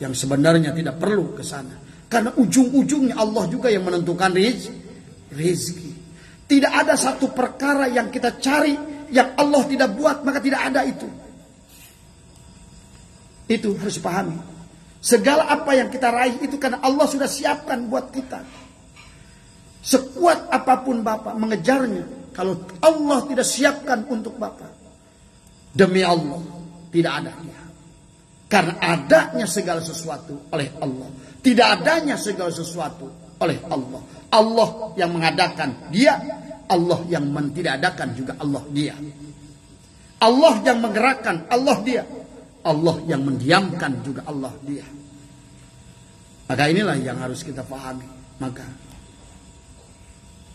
yang sebenarnya tidak perlu ke sana. Karena ujung-ujungnya Allah juga yang menentukan rezeki. Tidak ada satu perkara yang kita cari yang Allah tidak buat, maka tidak ada itu. Itu harus dipahami. Segala apa yang kita raih itu karena Allah sudah siapkan buat kita. Sekuat apapun Bapak mengejarnya, kalau Allah tidak siapkan untuk Bapak, demi Allah tidak ada dia. Karena adanya segala sesuatu oleh Allah, tidak adanya segala sesuatu oleh Allah. Allah yang mengadakan dia, Allah yang tidak adakan juga Allah dia. Allah yang menggerakkan Allah dia, Allah yang mendiamkan juga Allah dia. Maka inilah yang harus kita pahami. Maka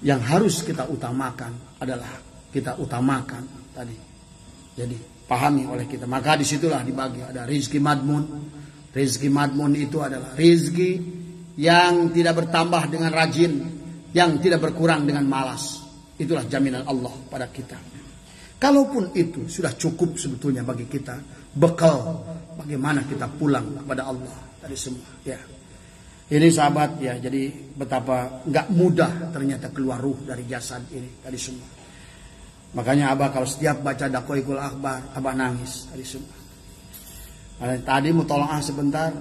yang harus kita utamakan adalah kita utamakan tadi. Jadi pahami oleh kita. Maka disitulah dibagi ada rizki madmun. Rizki madmun itu adalah rizki yang tidak bertambah dengan rajin, yang tidak berkurang dengan malas. Itulah jaminan Allah pada kita. Kalaupun itu sudah cukup sebetulnya bagi kita bekal bagaimana kita pulang kepada Allah tadi semua. Ya. Ini sahabat ya, jadi betapa nggak mudah ternyata keluar ruh dari jasad ini tadi semua. Makanya Abah kalau setiap baca Daqaiqul Akhbar, Abah nangis tadi semua. Tadi mau tolong sebentar,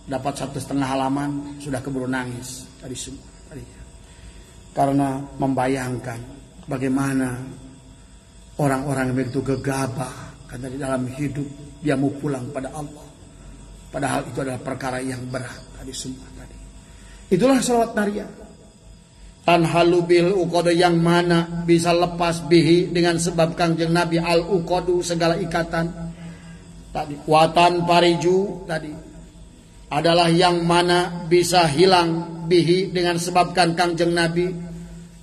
dapat 1,5 halaman sudah keburu nangis tadi semua. Karena membayangkan bagaimana orang-orang yang begitu gegabah karena di dalam hidup dia mau pulang pada Allah. Padahal itu adalah perkara yang berat tadi semua tadi. Itulah salawat nariyah. Tanhalu bil uqadu yang mana bisa lepas bihi dengan sebab Kangjeng Nabi al uqadu segala ikatan. Tadi watan pariju tadi adalah yang mana bisa hilang bihi dengan sebabkan Kangjeng Nabi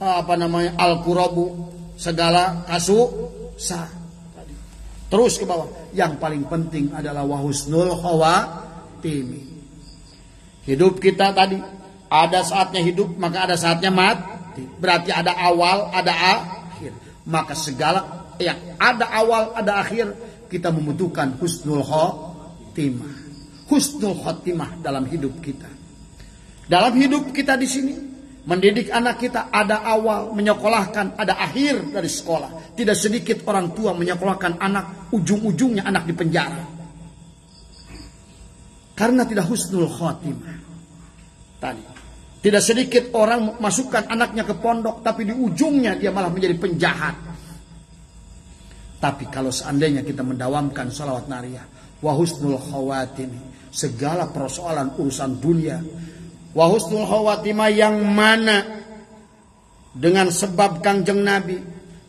al qurabu segala kasusa. Terus ke bawah. Yang paling penting adalah wahusnul khawatimi. Hidup kita tadi ada saatnya hidup, maka ada saatnya mati. Berarti ada awal, ada akhir. Maka segala yang ada awal, ada akhir, kita membutuhkan husnul khotimah. Husnul khotimah dalam hidup kita. Dalam hidup kita di sini, mendidik anak kita ada awal, menyekolahkan, ada akhir dari sekolah. Tidak sedikit orang tua menyekolahkan anak, ujung-ujungnya anak di penjara. Karena tidak husnul khotimah. Tadi. Tidak sedikit orang masukkan anaknya ke pondok, tapi di ujungnya dia malah menjadi penjahat. Tapi kalau seandainya kita mendawamkan salawat nariyah, wa husnul khawatim, segala persoalan urusan dunia, wa husnul khawatimah yang mana dengan sebab Kangjeng Nabi,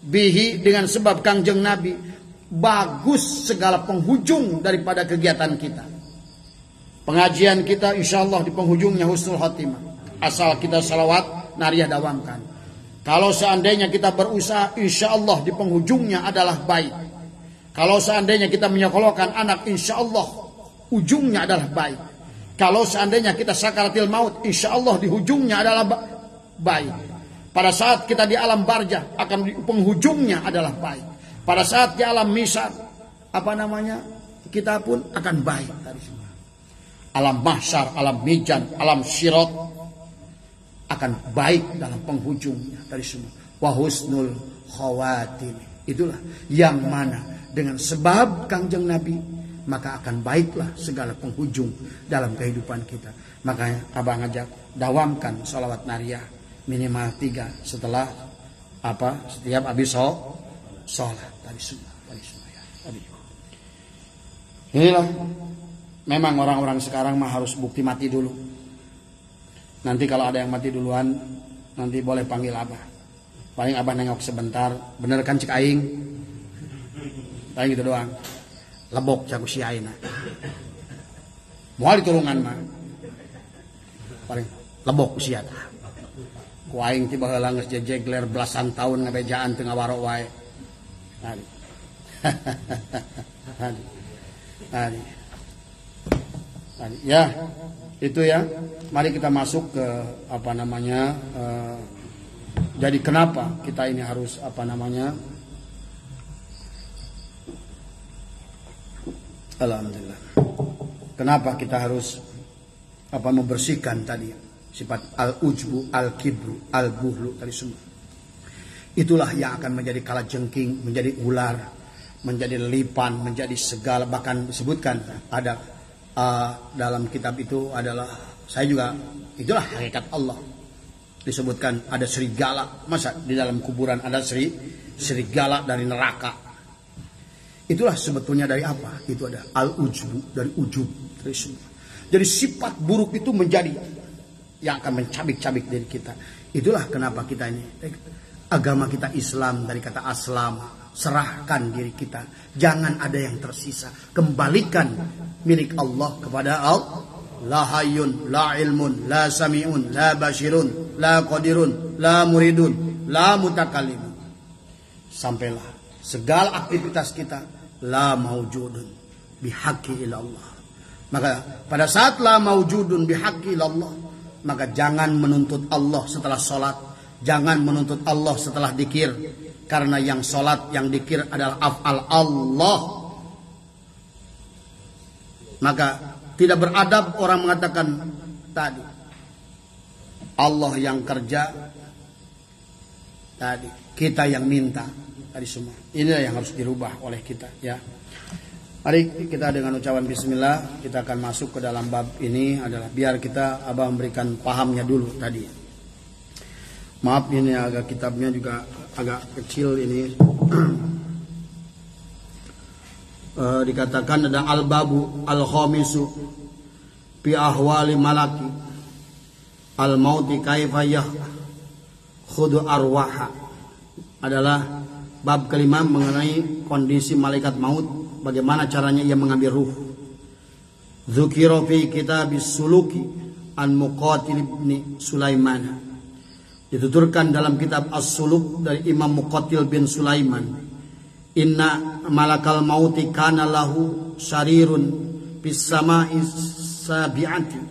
bihi dengan sebab Kangjeng Nabi, bagus segala penghujung daripada kegiatan kita. Pengajian kita insyaallah di penghujungnya husnul khatimah. Asal kita salawat nariyah dawamkan. Kalau seandainya kita berusaha, insya Allah di penghujungnya adalah baik. Kalau seandainya kita menyekolahkan anak, insya Allah ujungnya adalah baik. Kalau seandainya kita sakaratil maut, insya Allah di ujungnya adalah baik. Pada saat kita di alam barzah, akan di penghujungnya adalah baik. Pada saat di alam misar, kita pun akan baik. Alam mahsyar, alam mijan, alam sirat, akan baik dalam penghujungnya dari semua. Wa husnul khawatim. Itulah yang mana dengan sebab Kangjeng Nabi maka akan baiklah segala penghujung dalam kehidupan kita. Makanya Abah ngajak dawamkan salawat nariyah minimal 3 setelah setiap habis sholat tadi semua ya. Tadi. Inilah memang orang-orang sekarang mah harus bukti mati dulu. Nanti kalau ada yang mati duluan, nanti boleh panggil Abah. Paling Abah nengok sebentar, bener kan cek aing? Paling gitu doang. Lebok caku si aina. Moal ditulungan mah. Paling lebok usia tah. Ku aing tiba heula geus jejegler belasan tahun ngabejaan teu ngawaro wae. Tadi. Tadi. Ya. Itu ya, mari kita masuk ke jadi kenapa kita ini harus alhamdulillah. Kenapa kita harus membersihkan tadi sifat al-ujbu, al-kibru, al-buhlu tadi semua. itulah yang akan menjadi kalajengking, menjadi ular, menjadi lipan, menjadi segala. Bahkan disebutkan ada dalam kitab itu adalah, saya juga, itulah hakikat Allah. Disebutkan ada serigala, masa di dalam kuburan ada serigala dari neraka. Itulah sebetulnya dari apa? Itu ada al-ujub, dari ujub, dari semua. Jadi sifat buruk itu menjadi yang akan mencabik-cabik diri kita. Itulah kenapa kita ini, agama kita Islam, dari kata aslam, serahkan diri kita, jangan ada yang tersisa, kembalikan milik Allah kepada Allah. La hayyun, la ilmun, la sami'un, la basirun, la qadirun, la muridun, la mutakallimun. Sampailah segala aktivitas kita la maujudun bihaqqi ilallah. Maka pada saat la maujudun bihaqqi ilallah, maka jangan menuntut Allah setelah sholat, jangan menuntut Allah setelah dikir, karena yang sholat, yang dikir adalah af'al Allah. Maka tidak beradab orang mengatakan tadi Allah yang kerja, tadi kita yang minta, tadi semua. Inilah yang harus dirubah oleh kita, ya. Mari kita dengan ucapan bismillah kita akan masuk ke dalam bab ini, adalah biar kita Abah memberikan pahamnya dulu tadi. Maaf ini agak kitabnya juga agak kecil ini. Dikatakan ada al-babu al-khamisu fi ahwali malaki al-mauti kaifa khudu arwaha, adalah bab kelima mengenai kondisi malaikat maut, bagaimana caranya ia mengambil ruh. Dzukira fi kitabis suluki an Muqatil ibn Sulaiman, dituturkan dalam kitab As-Suluk dari Imam Muqatil bin Sulaiman. Inna malakal mauti kana lahu sarirun bis sama'i sabi'ati,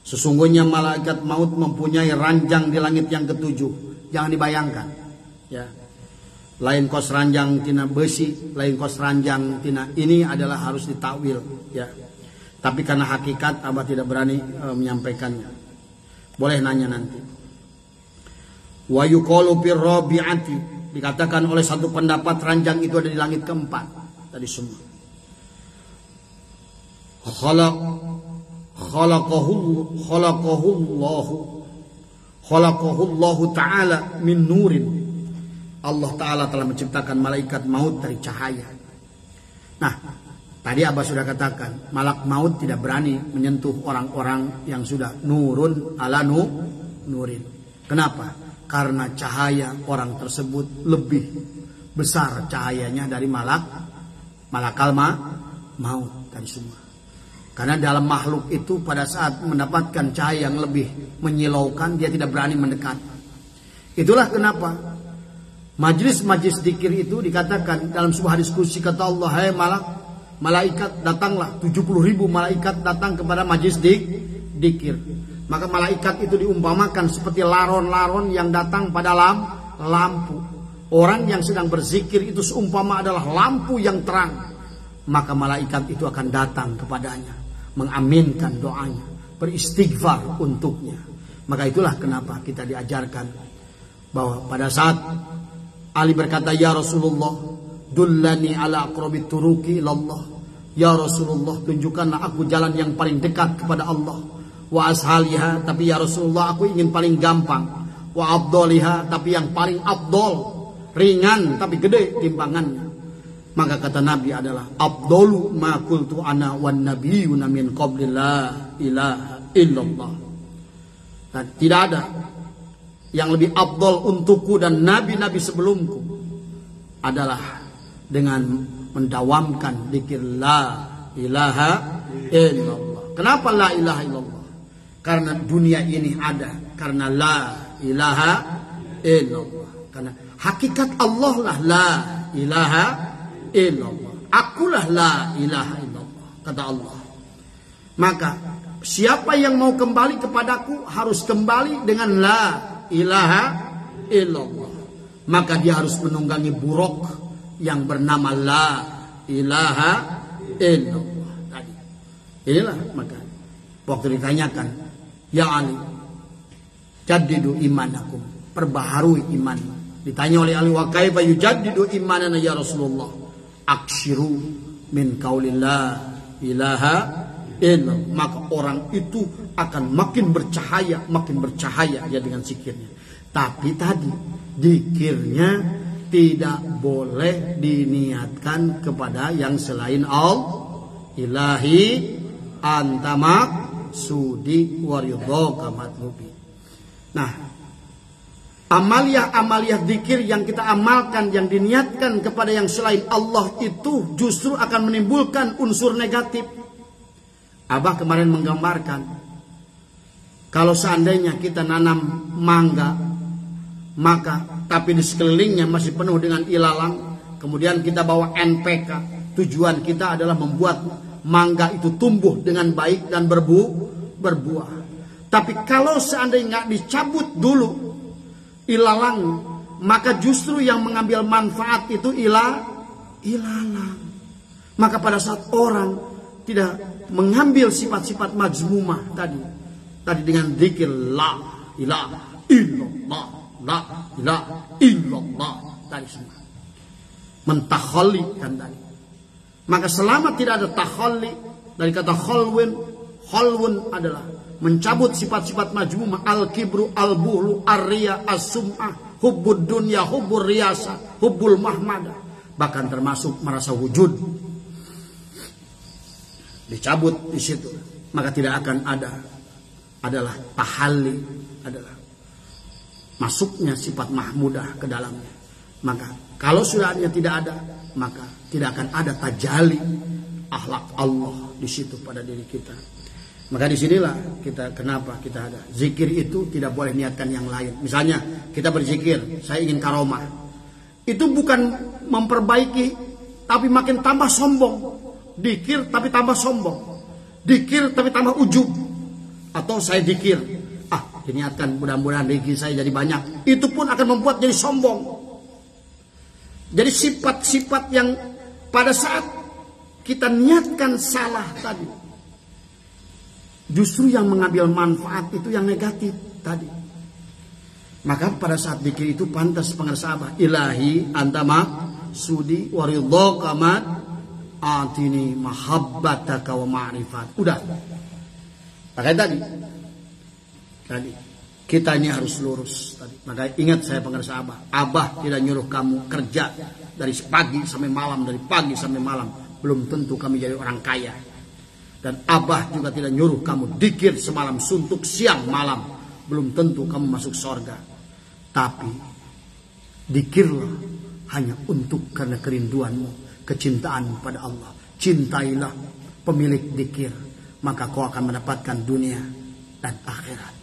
sesungguhnya malaikat maut mempunyai ranjang di langit yang ketujuh. Jangan dibayangkan, ya. Lain kos ranjang tina besi, lain kos ranjang tina, ini adalah harus ditakwil, ya. Tapi karena hakikat Abah tidak berani menyampaikannya. Boleh nanya nanti. Wa yuqalu bir rabi'ati, dikatakan oleh satu pendapat ranjang itu ada di langit keempat tadi semua. Khalaqahu ta'ala min nurin. Allah Ta'ala telah menciptakan malaikat maut dari cahaya. Nah, tadi Abah sudah katakan, malak maut tidak berani menyentuh orang-orang yang sudah nurun ala nurin. Kenapa? Karena cahaya orang tersebut lebih besar cahayanya dari malakal maut tadi semua. Karena dalam makhluk itu pada saat mendapatkan cahaya yang lebih menyilaukan, dia tidak berani mendekat. Itulah kenapa majlis-majlis dzikir itu dikatakan dalam sebuah diskusi, kata Allah, hai malaikat datanglah, 70.000 malaikat datang kepada majlis dzikir. Maka malaikat itu diumpamakan seperti laron-laron yang datang pada lampu. Orang yang sedang berzikir itu seumpama adalah lampu yang terang. Maka malaikat itu akan datang kepadanya, mengaminkan doanya, beristighfar untuknya. Maka itulah kenapa kita diajarkan bahwa pada saat Ali berkata, ya Rasulullah, dullani ala aqrabit turuki ilallah. Ya Rasulullah, tunjukkanlah aku jalan yang paling dekat kepada Allah. Wa ashaliha, tapi ya Rasulullah aku ingin paling gampang. Wa abdoliha, tapi yang paling abdol, ringan tapi gede timbangannya. Maka kata Nabi adalah abdolu ma qultu ana wan nabiyuna min qabli la ilaha illallah. Dan tidak ada yang lebih abdol untukku dan nabi-nabi sebelumku adalah dengan mendawamkan dzikir la ilaha illallah. Kenapa la ilaha illallah? Karena dunia ini ada karena la ilaha illallah. Karena hakikat Allah lah la ilaha illallah. Akulah la ilaha illallah, kata Allah. Maka siapa yang mau kembali kepadaku harus kembali dengan la ilaha illallah. Maka dia harus menunggangi buruk yang bernama la ilaha illallah tadi. Inilah maka waktu ditanyakan, ya Ali, jadidu imanakum, perbaharui iman. Ditanya oleh Ali, wa kaifa yujaddidu imanana ya Rasulullah? Akshiru min qaulillah ilaha illallah. Maka orang itu akan makin bercahaya ya dengan zikirnya. Tapi tadi zikirnya tidak boleh diniatkan kepada yang selain Allah. Ilahi antamak sudi waridhoka matlubi. Nah, amaliah zikir yang kita amalkan, yang diniatkan kepada yang selain Allah itu justru akan menimbulkan unsur negatif. Abah kemarin menggambarkan, kalau seandainya kita nanam mangga, maka tapi di sekelilingnya masih penuh dengan ilalang, kemudian kita bawa NPK, tujuan kita adalah membuat mangga itu tumbuh dengan baik dan berbuah. Tapi kalau seandainya nggak dicabut dulu ilalang, maka justru yang mengambil manfaat itu ilalang. Maka pada saat orang tidak mengambil sifat-sifat majmumah tadi dengan zikir la ilaha illallah, la ilaha illallah tadi semua mentakhallikan tadi. Maka selama tidak ada takhalli dari kata khalwun adalah mencabut sifat-sifat majmumah, al-kibru, al-buhlu, ar-riya, as-sum'ah, hubbud dunya, hubbur riyasa, hubbul mahmada, bahkan termasuk merasa wujud. Dicabut di situ, maka tidak akan adalah tahalli, adalah masuknya sifat mahmudah ke dalamnya. Maka kalau sudah tidak ada, maka tidak akan ada tajalli akhlak Allah di situ pada diri kita. Maka disinilah kenapa kita ada zikir itu tidak boleh niatkan yang lain. Misalnya kita berzikir, saya ingin karomah, itu bukan memperbaiki, tapi makin tambah sombong. Dikir tapi tambah sombong, dikir tapi tambah ujub. Atau saya dikir, diniatkan mudah-mudahan rezeki saya jadi banyak, itu pun akan membuat jadi sombong. Jadi sifat-sifat yang pada saat kita niatkan salah tadi, justru yang mengambil manfaat itu yang negatif tadi. Maka pada saat zikir itu pantas pengersabah, ilahi antamak sudi waridhoka mat atini mahabbataka wa ma'rifat. Udah. Makanya tadi kita ini harus lurus tadi. Maka ingat saya pengersa Abah tidak nyuruh kamu kerja dari pagi sampai malam, dari pagi sampai malam. Belum tentu kami jadi orang kaya. Dan Abah juga tidak nyuruh kamu dikir semalam suntuk siang malam. Belum tentu kamu masuk sorga. Tapi dikirlah hanya untuk karena kerinduanmu, kecintaan pada Allah. Cintailah pemilik dikir, maka kau akan mendapatkan dunia dan akhirat.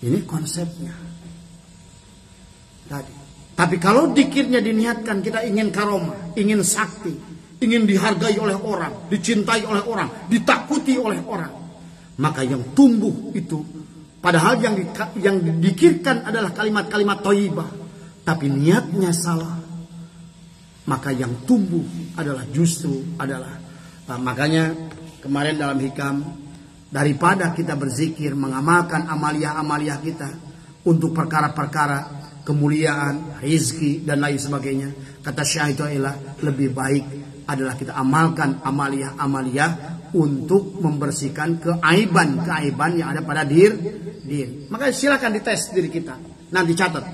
Ini konsepnya tadi. Tapi kalau dikirnya diniatkan kita ingin karomah, ingin sakti, ingin dihargai oleh orang, dicintai oleh orang, ditakuti oleh orang, maka yang tumbuh itu padahal yang dikirkan adalah kalimat-kalimat thayyibah, tapi niatnya salah, maka yang tumbuh adalah makanya kemarin dalam hikam, daripada kita berzikir mengamalkan amaliah-amaliah kita untuk perkara-perkara kemuliaan, rizki dan lain sebagainya, kata Syekh itu adalah lebih baik adalah kita amalkan amaliah-amaliah untuk membersihkan keaiban yang ada pada diri. Maka silakan dites diri kita, nanti catat.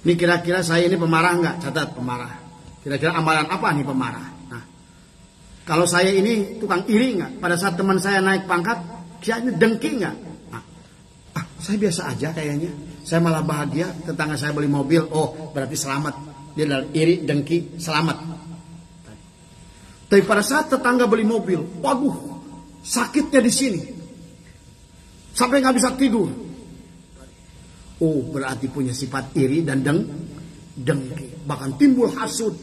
Ini kira-kira saya ini pemarah enggak? Catat pemarah. Kira-kira amalan apa nih pemarah? Nah, kalau saya ini tukang iri enggak? Pada saat teman saya naik pangkat, saya ini dengki enggak? Saya biasa aja kayaknya. Saya malah bahagia, tetangga saya beli mobil, oh berarti selamat. Dia adalah iri, dengki, selamat. Tapi pada saat tetangga beli mobil, waduh, sakitnya di sini. Sampai nggak bisa tidur. Oh, berarti punya sifat iri dan dengki. Bahkan timbul hasud.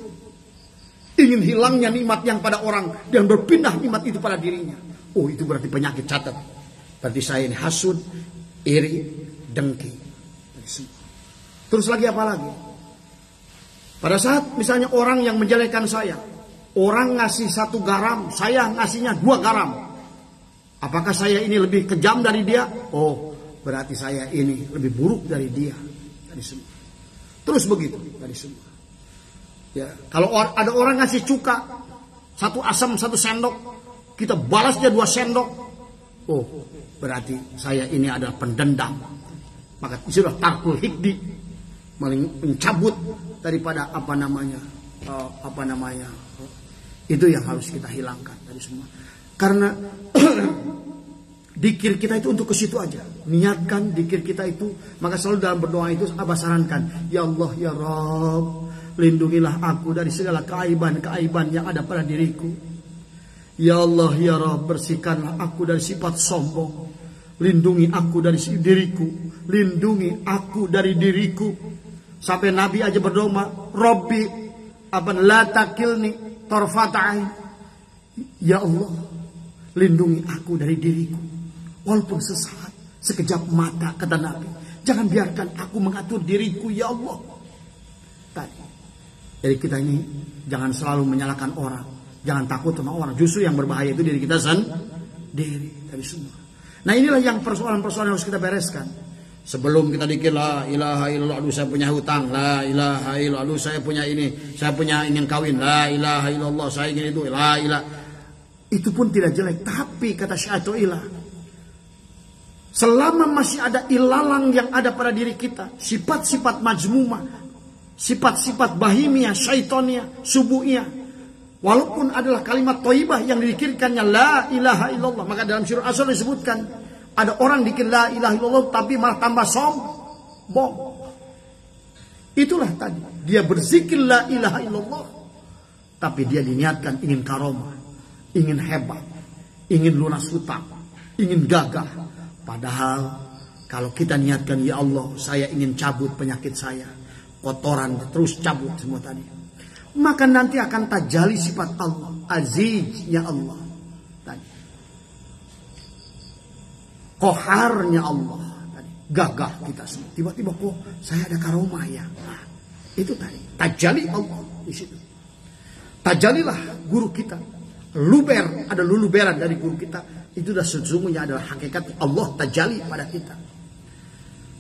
Ingin hilangnya nikmat yang pada orang dan berpindah nikmat itu pada dirinya. Oh, itu berarti penyakit, catat. Berarti saya ini hasud, iri, dengki. Terus lagi apa lagi? Pada saat misalnya orang yang menjelekkan saya, orang ngasih 1 garam, saya ngasihnya 2 garam. Apakah saya ini lebih kejam dari dia? Oh, berarti saya ini lebih buruk dari dia. Terus begitu tadi semua. Ya, kalau ada orang ngasih cuka, 1 asam 1 sendok, kita balas dia 2 sendok. Oh, berarti saya ini adalah pendendam. Maka sudah tarkul hikdi, mencabut daripada itu yang harus kita hilangkan dari semua. Karena dikir kita itu untuk ke situ aja. Niatkan dikir kita itu, maka selalu dalam berdoa itu Abah sarankan, ya Allah ya Rabb, lindungilah aku dari segala keaiban-keaiban yang ada pada diriku. Ya Allah ya Rabb, bersihkanlah aku dari sifat sombong. Lindungi aku dari diriku. Lindungi aku dari diriku. Sampai Nabi aja berdoa, Rabbi la takilni tarfata ain. Ya Allah, lindungi aku dari diriku. Walaupun sesaat, sekejap mata, kata Nabi. Jangan biarkan aku mengatur diriku, ya Allah. Tadi. Jadi kita ini jangan selalu menyalahkan orang. Jangan takut sama orang. Justru yang berbahaya itu diri kita sendiri. Dari semua. Nah inilah yang persoalan-persoalan yang harus kita bereskan. Sebelum kita dikir la ilaha illallah, aduh saya punya hutang, la ilaha illallah, aduh saya punya ini, saya punya ingin kawin, la ilaha illallah, saya ingin itu, la ilaha. Itu pun tidak jelek. Tapi kata Syai'atullah, selama masih ada ilalang yang ada pada diri kita, sifat-sifat majmumah, sifat-sifat bahimiyah, syaitonia, subuhiyah, walaupun adalah kalimat thayyibah yang didikirkannya la ilaha illallah, maka dalam surah Asr disebutkan ada orang dikir la ilaha illallah tapi malah tambah sombong. Itulah tadi, dia berzikir la ilaha illallah tapi dia diniatkan ingin karomah, ingin hebat, ingin lunas hutang, ingin gagah. Padahal kalau kita niatkan ya Allah, saya ingin cabut penyakit saya, kotoran terus cabut semua tadi, maka nanti akan tajali sifat Allah, aziz ya Allah tadi, koharnya Allah tadi, gagah kita semua. Tiba-tiba kok saya ada karomah ya. Nah, itu tadi tajali Allah di situ. Tajalilah guru kita, luber, ada luluberan dari guru kita. Itu dah sesungguhnya adalah hakikat Allah tajali pada kita.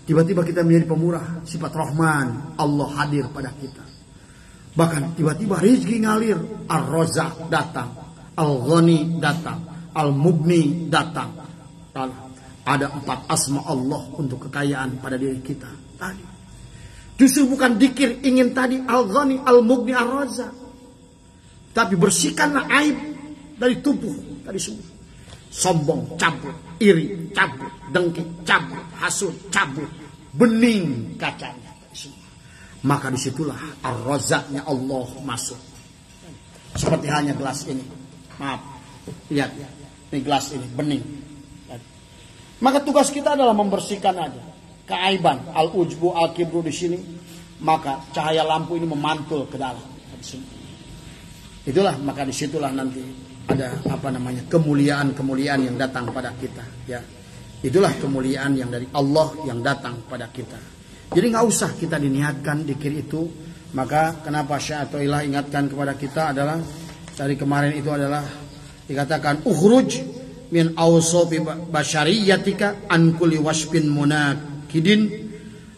Tiba-tiba kita menjadi pemurah, sifat Rahman, Allah hadir pada kita. Bahkan tiba-tiba rezeki ngalir, Ar-Razzaq datang, Al-Ghani datang, Al-Mubni datang. Ada 4 asma Allah untuk kekayaan pada diri kita tadi. Justru bukan dikir ingin tadi Al-Ghani, Al-Mubni, Ar-Razzaq, tapi bersihkanlah aib dari tubuh tadi semua. Sombong cabut, iri cabut, dengki cabut, hasud cabut, bening kacanya semua. Maka disitulah Ar-Razzaqnya Allah masuk. Seperti halnya gelas ini, maaf, lihat ini gelas ini bening. Maka tugas kita adalah membersihkan aja keaiban, al-ujbu, al-kibru di sini. Maka cahaya lampu ini memantul ke dalam. Itulah, maka disitulah nanti ada kemuliaan-kemuliaan yang datang pada kita. Ya, itulah kemuliaan yang dari Allah yang datang pada kita. Jadi nggak usah kita diniatkan dikir itu. Maka kenapa Syai'atullah ingatkan kepada kita adalah dari kemarin itu adalah dikatakan ukhruj min awsofi basyariyatika an kulli wasfin munakidin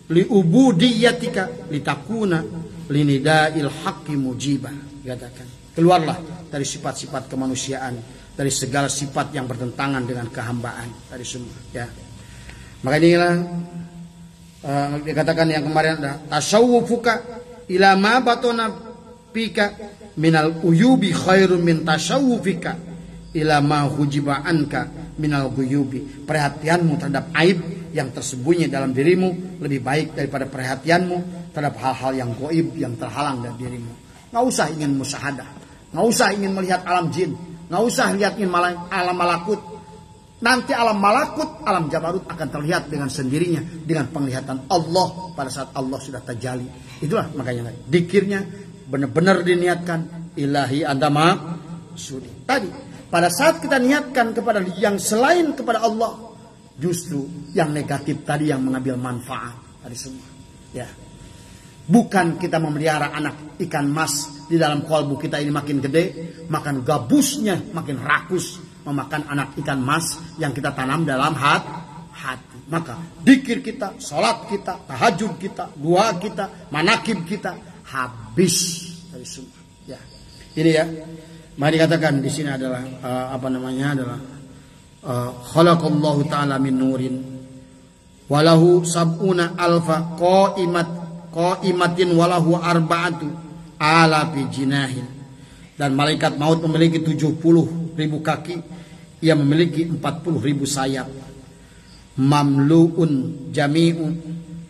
li ubudiyatika litakuna linida'il haqqi mujibah. Dikatakan keluarlah dari sifat-sifat kemanusiaan, dari segala sifat yang bertentangan dengan kehambaan dari semua. Ya, maka inilah dikatakan yang kemarin ada tasawwufuka ila ma batona pika minal uyubi khairun min tasawwufika ila ma hujiba anka minal guyubi. Perhatianmu terhadap aib yang tersembunyi dalam dirimu lebih baik daripada perhatianmu terhadap hal-hal yang gaib yang terhalang dari dirimu. Nggak usah ingin musyahadah, nggak usah ingin melihat alam jin, nggak usah lihat alam malakut. Nanti alam malakut, alam jabarut akan terlihat dengan sendirinya dengan penglihatan Allah pada saat Allah sudah tajali. Itulah makanya dikirnya benar-benar diniatkan ilahi andama sudi. Tadi pada saat kita niatkan kepada yang selain kepada Allah, justru yang negatif tadi yang mengambil manfaat dari semua. Ya. Bukan kita memelihara anak ikan mas di dalam kolbu kita ini makin gede, makan gabusnya makin rakus memakan anak ikan mas yang kita tanam dalam hati. Maka zikir kita, salat kita, tahajud kita, doa kita, manakib kita habis dari semua. Ya. Ini ya. Mari dikatakan di sini adalah khalaqallahu ta'ala min nurin walahu sab'una alfa qaimatin walahu arba'atu alafi jinahin. Dan malaikat maut memiliki 70.000 kaki, ia memiliki 40.000 sayap. Mamlu'un jami'u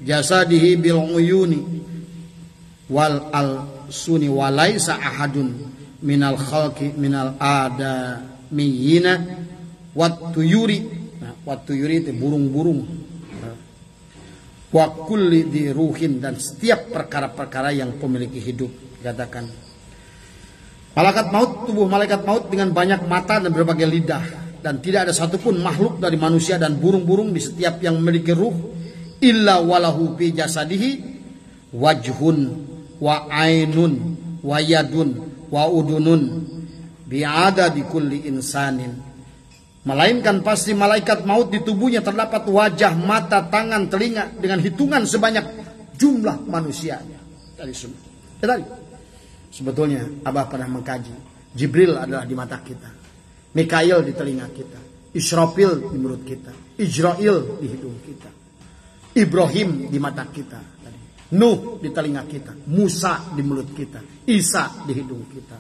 jasadihi bil uyuni wal al-suni walaysa ahadun minal khalqi minal adamiyina wat tuyuri. Nah, wat tuyuri itu burung-burung. Wa kulli di ruhin, dan setiap perkara-perkara yang memiliki hidup. Dikatakan malaikat maut, tubuh malaikat maut dengan banyak mata dan berbagai lidah. Dan tidak ada satupun makhluk dari manusia dan burung-burung di setiap yang memiliki ruh illa walahu fi jasadihi wajhun wa ainun wa yadun wa udunun bi'ada di kulli insanin. Melainkan pasti malaikat maut di tubuhnya terdapat wajah, mata, tangan, telinga dengan hitungan sebanyak jumlah manusianya. Tadi sebetulnya Abah pernah mengkaji, Jibril adalah di mata kita, Mikail di telinga kita, Israfil di mulut kita, Ijrail di hidung kita, Ibrahim di mata kita, Nuh di telinga kita, Musa di mulut kita, Isa di hidung kita,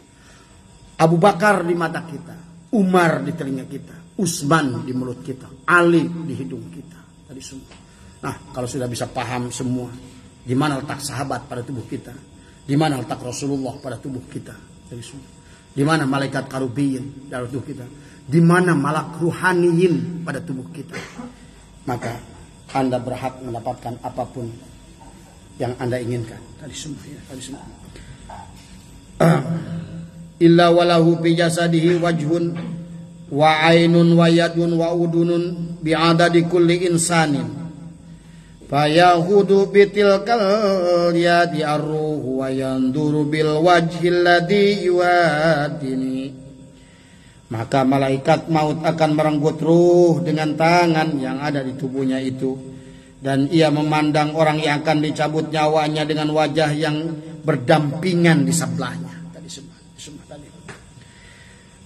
Abu Bakar di mata kita, Umar di telinga kita, Utsman di mulut kita, Ali di hidung kita. Tadi semua. Nah, kalau sudah bisa paham semua, di mana letak sahabat pada tubuh kita, di mana letak Rasulullah pada tubuh kita, tadi semua. Di mana malaikat karubiyin dalam tubuh kita, di mana malak ruhaniyin pada tubuh kita, maka Anda berhak mendapatkan apapun yang Anda inginkan. Tadi semua ya, tadi semua. Illa walahu fi jasadihi wajhun wa ainun wa yadun wa udunun bi'adadi kulli insanin fayahudu bitilkal yadi arruhu wa yanduru bil wajhil ladhi yuadini. Maka malaikat maut akan merenggut ruh dengan tangan yang ada di tubuhnya itu, dan ia memandang orang yang akan dicabut nyawanya dengan wajah yang berdampingan di sebelahnya. Tadi semua tadi.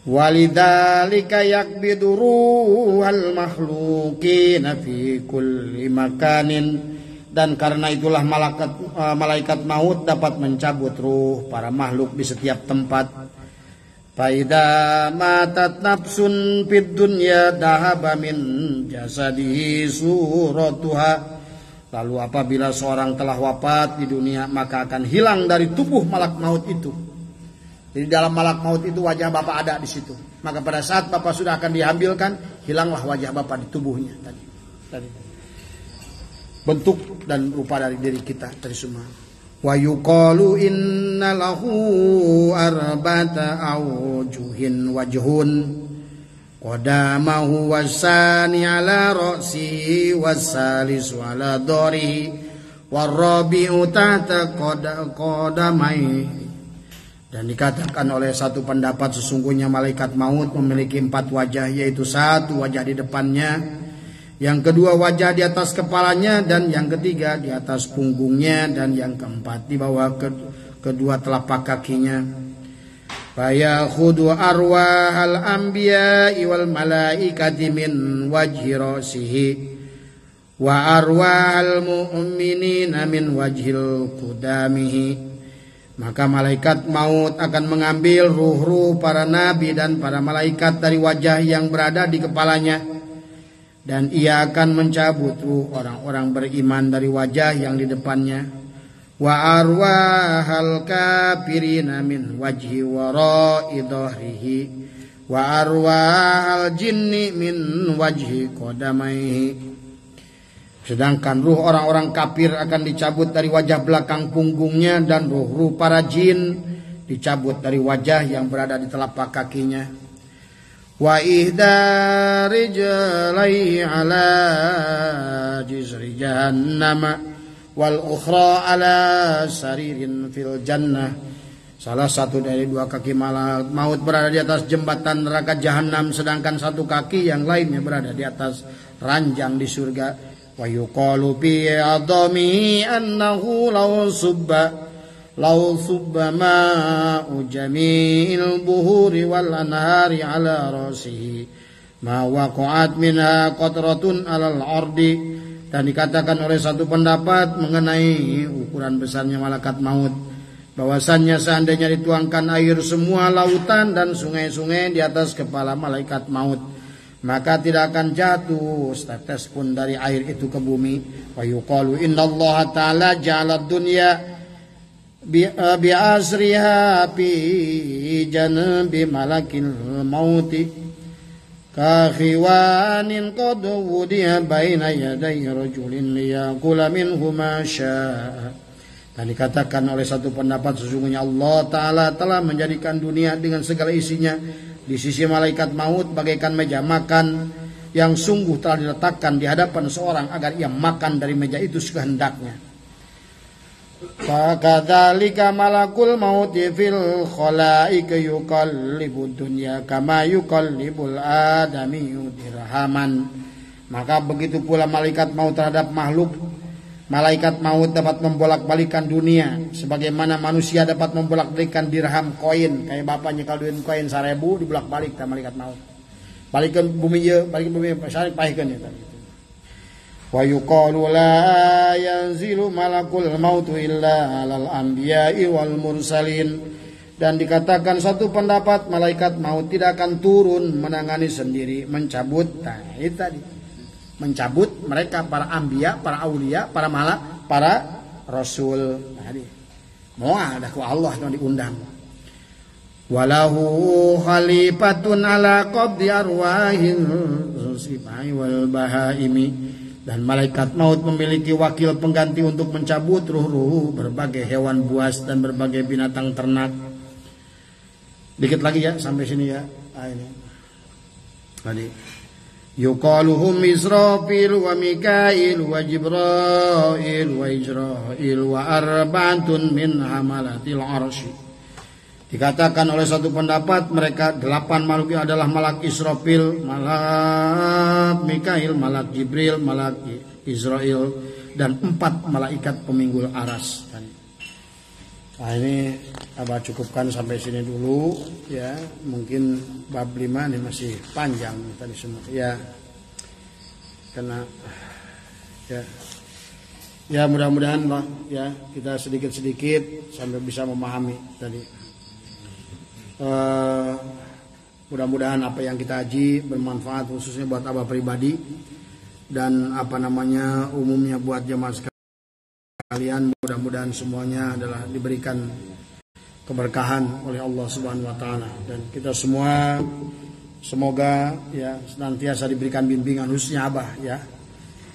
Walidzalika yakbidu ruhal makhluqina fi kulli makanin, dan karena itulah malaikat maut dapat mencabut ruh para makhluk di setiap tempat. Faida matat nafsun fid dunya dahaba min jasadihi suratuha. Lalu apabila seorang telah wafat di dunia, maka akan hilang dari tubuh malak maut itu. Jadi dalam malak maut itu wajah Bapak ada di situ. Maka pada saat Bapak sudah akan diambilkan, hilanglah wajah Bapak di tubuhnya tadi. Bentuk dan rupa dari diri kita tadi semua. Wa yuqalu inna lahu arba'ata awjuhin wajhun qadamahu wasani ala ra'sihi wasalisu ala dharihi warabi'u tahta qadamaihi. Dan dikatakan oleh satu pendapat, sesungguhnya malaikat maut memiliki 4 wajah, yaitu 1 wajah di depannya, yang kedua wajah di atas kepalanya, dan yang ketiga di atas punggungnya, dan yang keempat di bawah kedua telapak kakinya. Fayakhudhu arwahal anbiya'i wal malaikati min wajhi ra'sihi wa arwahal mu'minina min wajhil qudamihi. Maka malaikat maut akan mengambil ruh-ruh para nabi dan para malaikat dari wajah yang berada di kepalanya, dan ia akan mencabut ruh orang-orang beriman dari wajah yang di depannya. Wa arwahal kafirina min wajhi wara'i dhahrihi wa arwahal jinni min wajhi qadamaihi. Sedangkan ruh orang-orang kafir akan dicabut dari wajah belakang punggungnya, dan ruh-ruh para jin dicabut dari wajah yang berada di telapak kakinya. Wa ihda rijlaihi ala jizri jahannama wal ukhra ala saririn fil jannah. Salah satu dari dua kaki malaikat maut berada di atas jembatan neraka jahanam, sedangkan satu kaki yang lainnya berada di atas ranjang di surga. Wa yuqalu fi adami annahu law subba ma'u jami'il buhuri wal anhari ala rasihi ma waqa'at minha qatratun alal ardi. Dan dikatakan oleh satu pendapat mengenai ukuran besarnya malaikat maut, bahwasannya seandainya dituangkan air semua lautan dan sungai-sungai di atas kepala malaikat maut, maka tidak akan jatuh setetes pun dari air itu ke bumi. Wa yuqalu innallaha ta'ala ja'ala dunya bi asriha fi janbi malakil mauti ka khiwanin qad wudiya baina yaday rajulin liyaqula minhu ma syaa. Dan dikatakan oleh satu pendapat sesungguhnya Allah Ta'ala telah menjadikan dunia dengan segala isinya di sisi malaikat maut bagaikan meja makan yang sungguh telah diletakkan di hadapan seorang agar ia makan dari meja itu sekehendaknya. Fakadzalika malakul mauti fil khalaiki yuqallibud dunya kama yuqallibul adamiyyu dirhaman. Maka begitu pula malaikat maut terhadap makhluk. Malaikat maut dapat membolak-balikan dunia sebagaimana manusia dapat membolak-balikan dirham koin. Kayak bapaknya kalau duit koin 1000 dibolak-balik ke malaikat maut. Balikan bumi ye, balikan bumi pasar pahikeun eta gitu. Wa yuqalu la yanzilu malakul maut illa alal anbiya'i wal mursalin. Dan dikatakan satu pendapat malaikat maut tidak akan turun menangani sendiri mencabut. Nah, itu tadi. Mencabut mereka para anbiya, para aulia, para malak, para rasul. Tadi. Mau ada ku Allah yang diundang. Walahu khalifatun ala qabdi arwahil sibai wal bahaimi. Dan malaikat maut memiliki wakil pengganti untuk mencabut ruh-ruh berbagai hewan buas dan berbagai binatang ternak. Dikit lagi ya sampai sini ya. Ini. Tadi. Yuqaluhum Israfil wa Mikail wa Jibrail wa Israil wa arba'atun min hamalatil arsy. Dikatakan oleh satu pendapat mereka 8 makhluk adalah malak Israfil, malak Mikail, malak Jibril, malak Israil dan 4 malaikat peminggul aras. Nah ini abah cukupkan sampai sini dulu ya. Mungkin bab 5 ini masih panjang tadi semua ya. Karena ya mudah-mudahan lah ya kita sedikit-sedikit sampai bisa memahami tadi. Mudah-mudahan apa yang kita haji bermanfaat khususnya buat abah pribadi dan umumnya buat jemaah sekalian. Kalian mudah-mudahan semuanya adalah diberikan keberkahan oleh Allah Subhanahu wa taala dan kita semua semoga ya senantiasa diberikan bimbingan khususnya abah ya.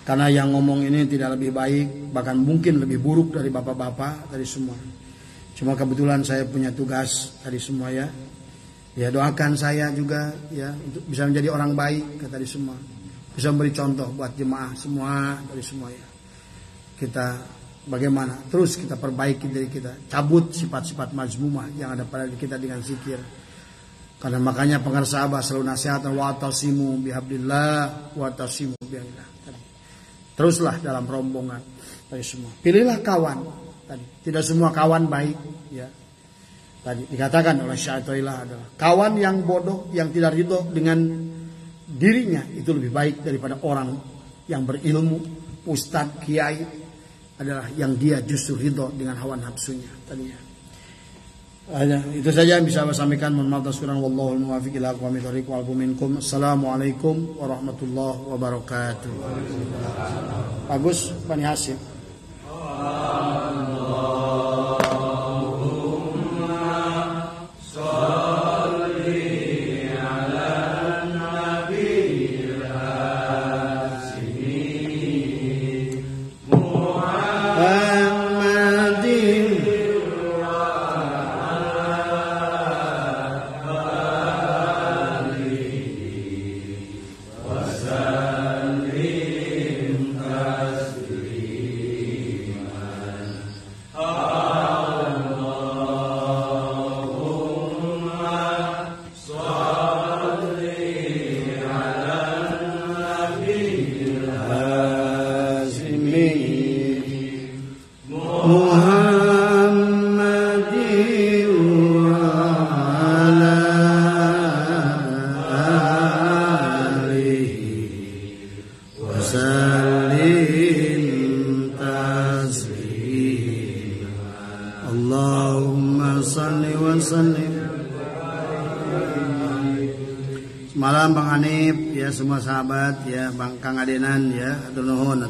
Karena yang ngomong ini tidak lebih baik, bahkan mungkin lebih buruk dari bapak-bapak tadi semua. Cuma kebetulan saya punya tugas tadi semua ya. Ya doakan saya juga ya untuk bisa menjadi orang baik tadi semua. Bisa memberi contoh buat jemaah semua tadi semua ya. Kita bagaimana terus kita perbaiki diri kita, cabut sifat-sifat mazmumah yang ada pada diri kita dengan zikir. Karena makanya pengarsa abah selalu nasihatkan wa tasimu bihablillah wa tasimu bihablillah. Teruslah dalam rombongan tadi semua. Pilihlah kawan tadi. Tidak semua kawan baik ya. Tadi dikatakan oleh Syaikhullah adalah kawan yang bodoh yang tidak ridho dengan dirinya itu lebih baik daripada orang yang berilmu, ustadz, kiai adalah yang dia justru ridho dengan hawa nafsunya tadinya. Itu saja yang bisa saya sampaikan. Mohon maaf atas kurang. Wallahul muwaffiq ila aqwamit thoriq wal minkum. Assalamualaikum warahmatullahi wabarakatuh. Bagus Bani Hasim. Allahumma salli wa sallim. Semalam Bang Hanif ya, semua sahabat ya, Bang Kang Adenan ya, atur nuhun.